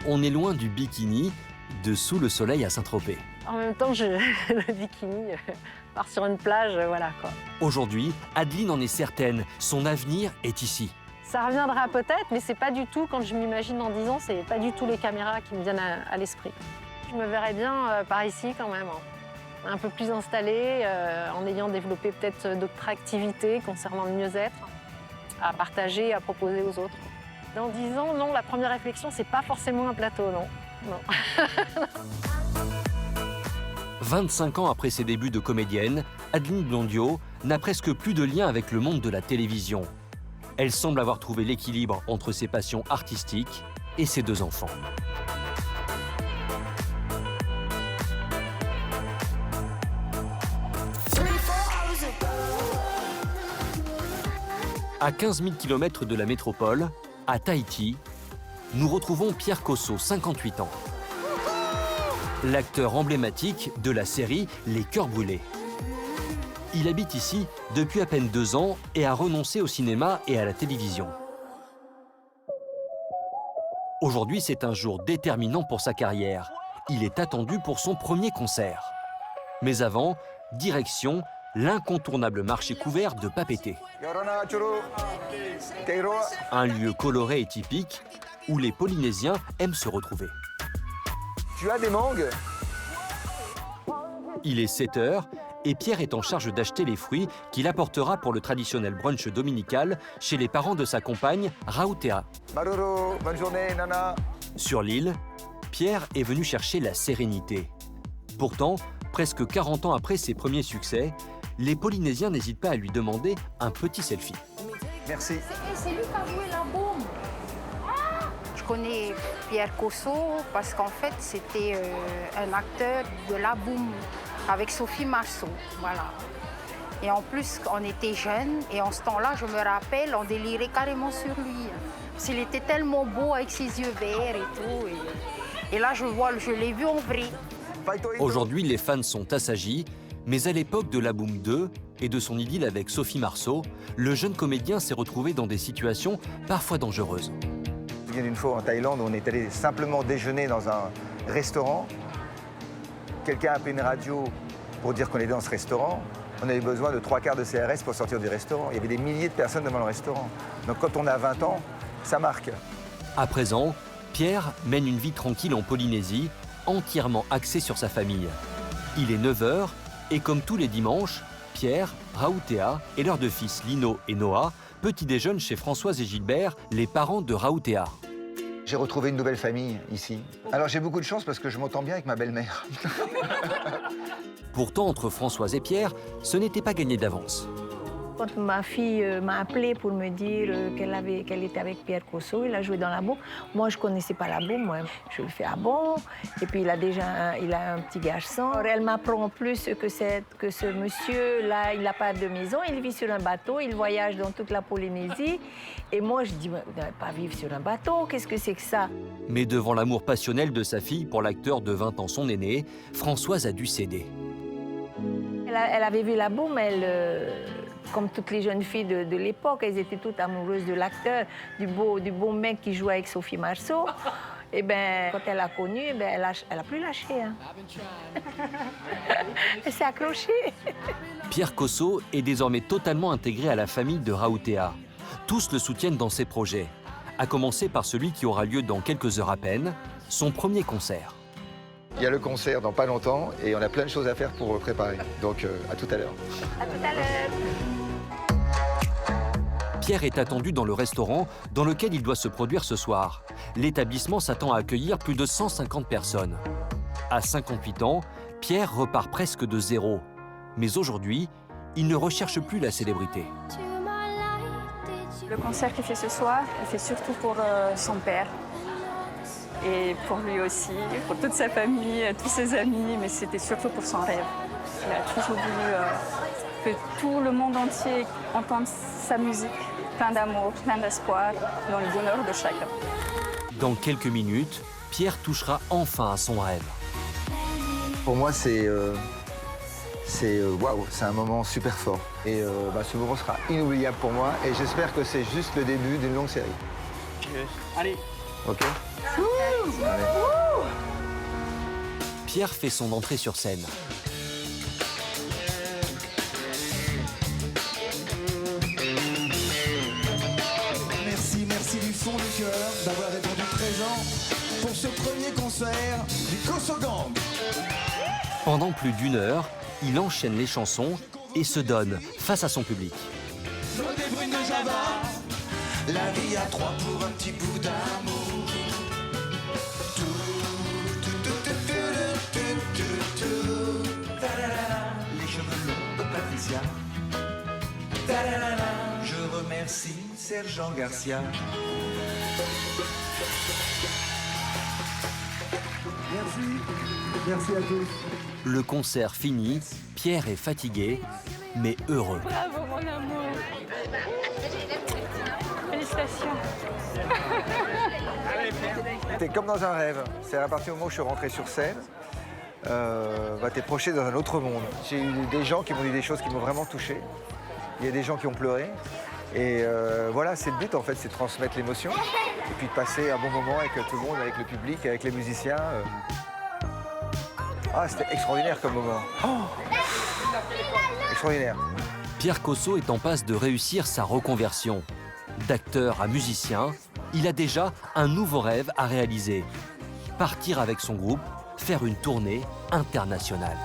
On est loin du bikini, de sous le soleil à Saint-Tropez. En même temps, le bikini part sur une plage, voilà quoi. Aujourd'hui, Adeline en est certaine, son avenir est ici. Ça reviendra peut-être, mais c'est pas du tout, quand je m'imagine dans 10 ans, c'est pas du tout les caméras qui me viennent à l'esprit. Je me verrais bien par ici quand même, un peu plus installée, en ayant développé peut-être d'autres activités concernant le mieux-être, à partager, à proposer aux autres. Dans 10 ans, non, la première réflexion, c'est pas forcément un plateau, non. 25 ans après ses débuts de comédienne, Adeline Blondiau n'a presque plus de lien avec le monde de la télévision. Elle semble avoir trouvé l'équilibre entre ses passions artistiques et ses 2 enfants. À 15 000 km de la métropole, à Tahiti, nous retrouvons Pierre Cosso, 58 ans. L'acteur emblématique de la série Les Cœurs brûlés. Il habite ici depuis à peine 2 ans et a renoncé au cinéma et à la télévision. Aujourd'hui, c'est un jour déterminant pour sa carrière. Il est attendu pour son premier concert. Mais avant, direction l'incontournable marché couvert de Papeete. Un lieu coloré et typique où les Polynésiens aiment se retrouver. Tu as des mangues? Il est 7 h et Pierre est en charge d'acheter les fruits qu'il apportera pour le traditionnel brunch dominical chez les parents de sa compagne, Rautea. Maroro, bonne journée, Nana. Sur l'île, Pierre est venu chercher la sérénité. Pourtant, presque 40 ans après ses premiers succès, les Polynésiens n'hésitent pas à lui demander un petit selfie. Merci. C'est lui qui a joué la bombe. Je connais Pierre Cosso parce qu'en fait, c'était un acteur de La Boum avec Sophie Marceau, voilà. Et en plus, on était jeunes et en ce temps-là, je me rappelle, on délirait carrément sur lui. Parce qu'il était tellement beau avec ses yeux verts et tout. Et là, je l'ai vu en vrai. Aujourd'hui, les fans sont assagis, mais à l'époque de La Boum 2 et de son idylle avec Sophie Marceau, le jeune comédien s'est retrouvé dans des situations parfois dangereuses. Je me souviens d'une fois en Thaïlande où on est allé simplement déjeuner dans un restaurant. Quelqu'un a appelé une radio pour dire qu'on est dans ce restaurant. On avait besoin de 3/4 de CRS pour sortir du restaurant. Il y avait des milliers de personnes devant le restaurant. Donc quand on a 20 ans, ça marque. À présent, Pierre mène une vie tranquille en Polynésie, entièrement axée sur sa famille. Il est 9 h et comme tous les dimanches, Pierre, Rautea et leurs 2 fils Lino et Noah petit déjeunent chez Françoise et Gilbert, les parents de Rautea. J'ai retrouvé une nouvelle famille ici. Alors j'ai beaucoup de chance parce que je m'entends bien avec ma belle-mère. Pourtant, entre Françoise et Pierre, ce n'était pas gagné d'avance. Quand ma fille m'a appelée pour me dire qu'elle était avec Pierre Cosso, il a joué dans La Boum. Moi, je ne connaissais pas La Boum. Moi, je lui fais ah bon. Et puis, il a un petit garçon. Alors, elle m'apprend en plus que ce monsieur-là, il n'a pas de maison. Il vit sur un bateau. Il voyage dans toute la Polynésie. Et moi, je dis, pas vivre sur un bateau, qu'est-ce que c'est que ça? Mais devant l'amour passionnel de sa fille pour l'acteur de 20 ans, son aîné, Françoise a dû céder. Elle avait vu La Boum, comme toutes les jeunes filles de l'époque, elles étaient toutes amoureuses de l'acteur, du beau mec qui jouait avec Sophie Marceau. Et ben, quand elle l'a connu, elle a plus lâché. Hein. Elle s'est accrochée. Pierre Cosso est désormais totalement intégré à la famille de Rautea. Tous le soutiennent dans ses projets, à commencer par celui qui aura lieu dans quelques heures à peine, son premier concert. Il y a le concert dans pas longtemps et on a plein de choses à faire pour préparer. Donc à tout à l'heure. À tout à l'heure. Pierre est attendu dans le restaurant dans lequel il doit se produire ce soir. L'établissement s'attend à accueillir plus de 150 personnes. À 58 ans, Pierre repart presque de zéro. Mais aujourd'hui, il ne recherche plus la célébrité. Le concert qu'il fait ce soir, il fait surtout pour son père. Et pour lui aussi, pour toute sa famille, tous ses amis, mais c'était surtout pour son rêve. Il a toujours voulu que tout le monde entier entende sa musique, plein d'amour, plein d'espoir, dans le bonheur de chacun. Dans quelques minutes, Pierre touchera enfin à son rêve. Pour moi, c'est waouh, c'est un moment super fort. Et ce moment sera inoubliable pour moi. Et j'espère que c'est juste le début d'une longue série. Allez. Ok. Allez. Pierre fait son entrée sur scène. Merci du fond du cœur d'avoir répondu présent pour ce premier concert du Koso Gang. Pendant plus d'1 heure, il enchaîne les chansons et se donne face à son public. L'eau des brunes de Java, la vie à 3 pour un petit bout d'amour. Les cheveux longs de Patricia. Je remercie Sergent Garcia. Merci à tous. Le concert fini, Pierre est fatigué, mais heureux. Bravo mon amour. Félicitations. C'était comme dans un rêve. C'est à partir du moment où je suis rentré sur scène, t'es projeté dans un autre monde. J'ai eu des gens qui m'ont dit des choses qui m'ont vraiment touché. Il y a des gens qui ont pleuré. Et voilà, c'est le but en fait, c'est de transmettre l'émotion. Et puis de passer un bon moment avec tout le monde, avec le public, avec les musiciens. Ah, c'était extraordinaire comme moment. Oh, extraordinaire. Pierre Kosso est en passe de réussir sa reconversion. D'acteur à musicien, il a déjà un nouveau rêve à réaliser. Partir avec son groupe, faire une tournée internationale.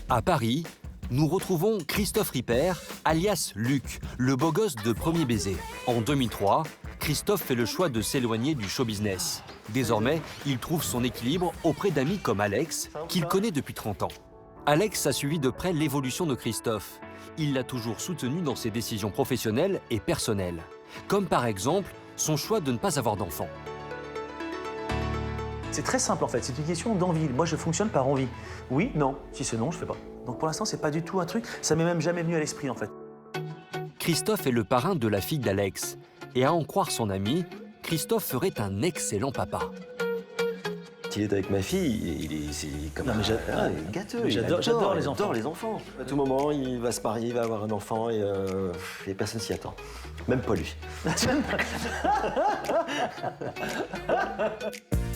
À Paris, nous retrouvons Christophe Ripper, alias Luc, le beau gosse de Premier Baiser. En 2003, Christophe fait le choix de s'éloigner du show business. Désormais, il trouve son équilibre auprès d'amis comme Alex, qu'il connaît depuis 30 ans. Alex a suivi de près l'évolution de Christophe. Il l'a toujours soutenu dans ses décisions professionnelles et personnelles. Comme par exemple, son choix de ne pas avoir d'enfant. C'est très simple en fait, c'est une question d'envie. Moi je fonctionne par envie. Oui, non. Si c'est non, je fais pas. Donc pour l'instant, c'est pas du tout un truc, ça m'est même jamais venu à l'esprit en fait. Christophe est le parrain de la fille d'Alex. Et à en croire son ami, Christophe ferait un excellent papa. Il est avec ma fille, c'est comme un gâteux. J'adore les enfants. Les enfants. À tout moment, il va se marier, il va avoir un enfant et personne s'y attend. Même pas lui.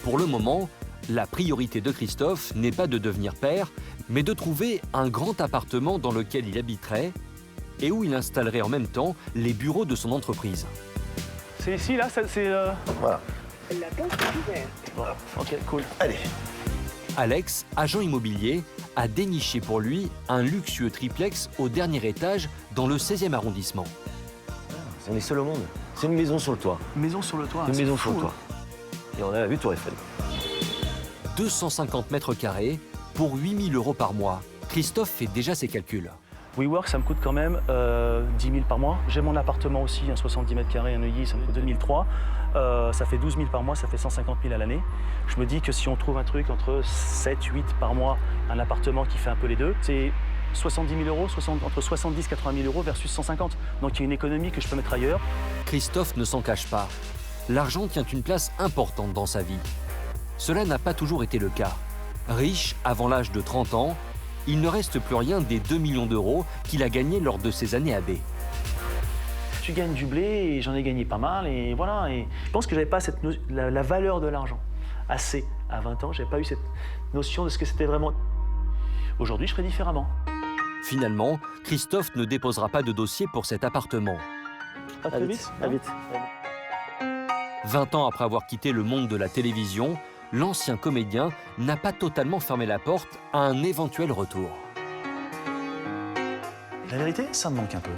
Pour le moment, la priorité de Christophe n'est pas de devenir père, mais de trouver un grand appartement dans lequel il habiterait et où il installerait en même temps les bureaux de son entreprise. C'est ici, là, c'est... Voilà. La porte est ouverte. Bon, ok, cool. Allez. Alex, agent immobilier, a déniché pour lui un luxueux triplex au dernier étage dans le 16e arrondissement. On est seul au monde. C'est une maison sur le toit. Maison sur le toit. Une maison sur le toit. Et on a la vue Tour Eiffel. 250 mètres carrés pour 8 000 € par mois. Christophe fait déjà ses calculs. WeWork, ça me coûte quand même 10 000 par mois. J'ai mon appartement aussi, un 70 mètres carrés, un Neuilly, ça me coûte 2003. Ça fait 12 000 par mois, ça fait 150 000 à l'année. Je me dis que si on trouve un truc entre 7, 8 par mois, un appartement qui fait un peu les deux, c'est 70 000 €, entre 70 et 80 000 € versus 150. Donc il y a une économie que je peux mettre ailleurs. Christophe ne s'en cache pas. L'argent tient une place importante dans sa vie. Cela n'a pas toujours été le cas. Riche avant l'âge de 30 ans, il ne reste plus rien des 2 millions d'euros qu'il a gagnés lors de ses années à B. Tu gagnes du blé et j'en ai gagné pas mal et voilà. Et je pense que j'avais pas la valeur de l'argent assez. À 20 ans, j'avais pas eu cette notion de ce que c'était vraiment. Aujourd'hui, je ferais différemment. Finalement, Christophe ne déposera pas de dossier pour cet appartement. Pas très vite, pas vite. 20 ans après avoir quitté le monde de la télévision, l'ancien comédien n'a pas totalement fermé la porte à un éventuel retour. La vérité, ça me manque un peu.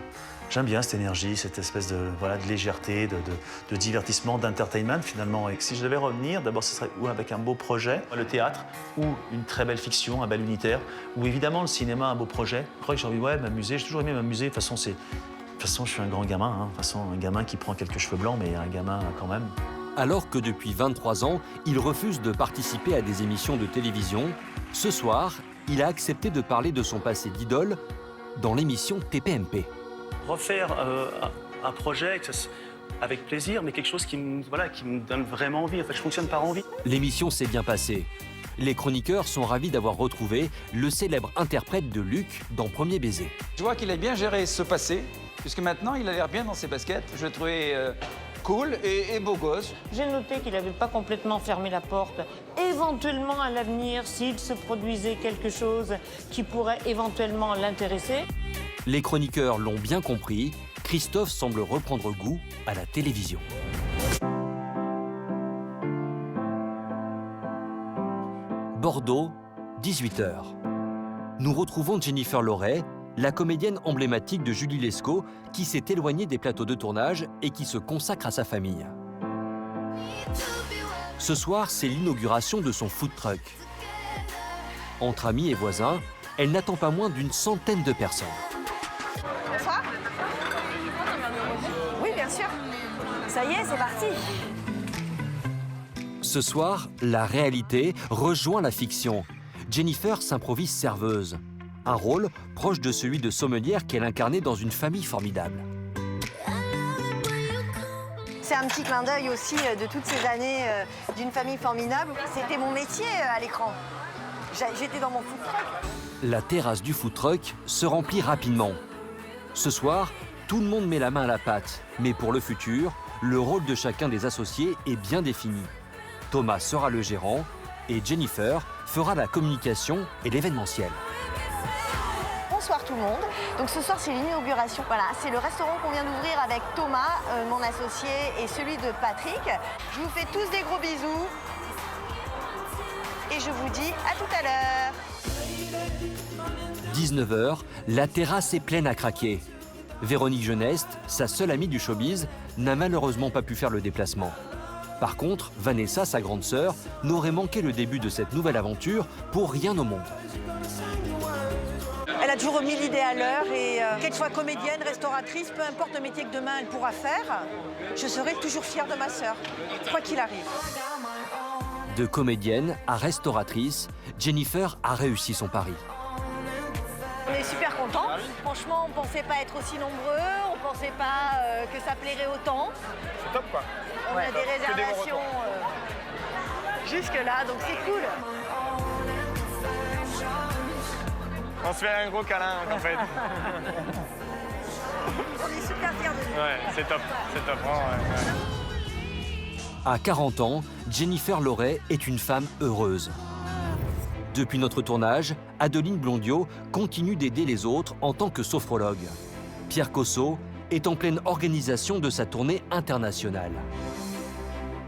J'aime bien cette énergie, cette espèce de légèreté, de divertissement, d'entertainment finalement. Et si je devais revenir, d'abord ce serait ou avec un beau projet, le théâtre, ou une très belle fiction, un bel unitaire, ou évidemment le cinéma, un beau projet. Je crois que j'ai envie de m'amuser, j'ai toujours aimé m'amuser. De toute façon, je suis un grand gamin, hein. De toute façon, un gamin qui prend quelques cheveux blancs, mais un gamin quand même. Alors que depuis 23 ans, il refuse de participer à des émissions de télévision, ce soir, il a accepté de parler de son passé d'idole dans l'émission TPMP. Refaire un projet avec plaisir, mais quelque chose qui me donne vraiment envie. En fait, je fonctionne par envie. L'émission s'est bien passée. Les chroniqueurs sont ravis d'avoir retrouvé le célèbre interprète de Luc dans Premier baiser. Je vois qu'il a bien géré ce passé, puisque maintenant il a l'air bien dans ses baskets. Je l'ai trouvé cool et beau gosse. J'ai noté qu'il n'avait pas complètement fermé la porte. Éventuellement, à l'avenir, s'il se produisait quelque chose qui pourrait éventuellement l'intéresser. Les chroniqueurs l'ont bien compris, Christophe semble reprendre goût à la télévision. Bordeaux, 18h. Nous retrouvons Jennifer Loret, la comédienne emblématique de Julie Lescaut, qui s'est éloignée des plateaux de tournage et qui se consacre à sa famille. Ce soir, c'est l'inauguration de son food truck. Entre amis et voisins, elle n'attend pas moins d'une centaine de personnes. Bonsoir. Oui, bien sûr. Ça y est, c'est parti. Ce soir, la réalité rejoint la fiction. Jennifer s'improvise serveuse. Un rôle proche de celui de sommelière qu'elle incarnait dans Une famille formidable. C'est un petit clin d'œil aussi de toutes ces années d'Une famille formidable. C'était mon métier à l'écran. J'étais dans mon food truck. La terrasse du food truck se remplit rapidement. Ce soir, tout le monde met la main à la pâte. Mais pour le futur, le rôle de chacun des associés est bien défini. Thomas sera le gérant et Jennifer fera la communication et l'événementiel. Bonsoir tout le monde. Donc ce soir, c'est l'inauguration. Voilà, c'est le restaurant qu'on vient d'ouvrir avec Thomas, mon associé, et celui de Patrick. Je vous fais tous des gros bisous. Et je vous dis à tout à l'heure. 19h, la terrasse est pleine à craquer. Véronique Geneste, sa seule amie du showbiz, n'a malheureusement pas pu faire le déplacement. Par contre, Vanessa, sa grande sœur, n'aurait manqué le début de cette nouvelle aventure pour rien au monde. Elle a toujours mis l'idée à l'heure et qu'elle soit comédienne, restauratrice, peu importe le métier que demain elle pourra faire, je serai toujours fière de ma sœur, quoi qu'il arrive. De comédienne à restauratrice, Jennifer a réussi son pari. On est super contents. Franchement, on ne pensait pas être aussi nombreux, on ne pensait pas que ça plairait autant. C'est top quoi. On a des réservations jusque-là, donc c'est cool. On se fait un gros câlin en fait. On est super fiers de nous. Ouais, c'est top, vraiment, ouais. À 40 ans, Jennifer Loret est une femme heureuse. Depuis notre tournage, Adeline Blondiot continue d'aider les autres en tant que sophrologue. Pierre Cosso est en pleine organisation de sa tournée internationale.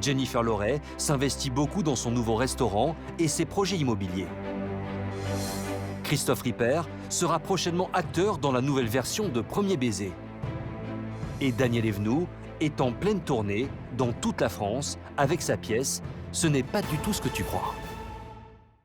Jennifer Loret s'investit beaucoup dans son nouveau restaurant et ses projets immobiliers. Christophe Ripper sera prochainement acteur dans la nouvelle version de Premier baiser. Et Daniel Evenou est en pleine tournée dans toute la France avec sa pièce « Ce n'est pas du tout ce que tu crois ».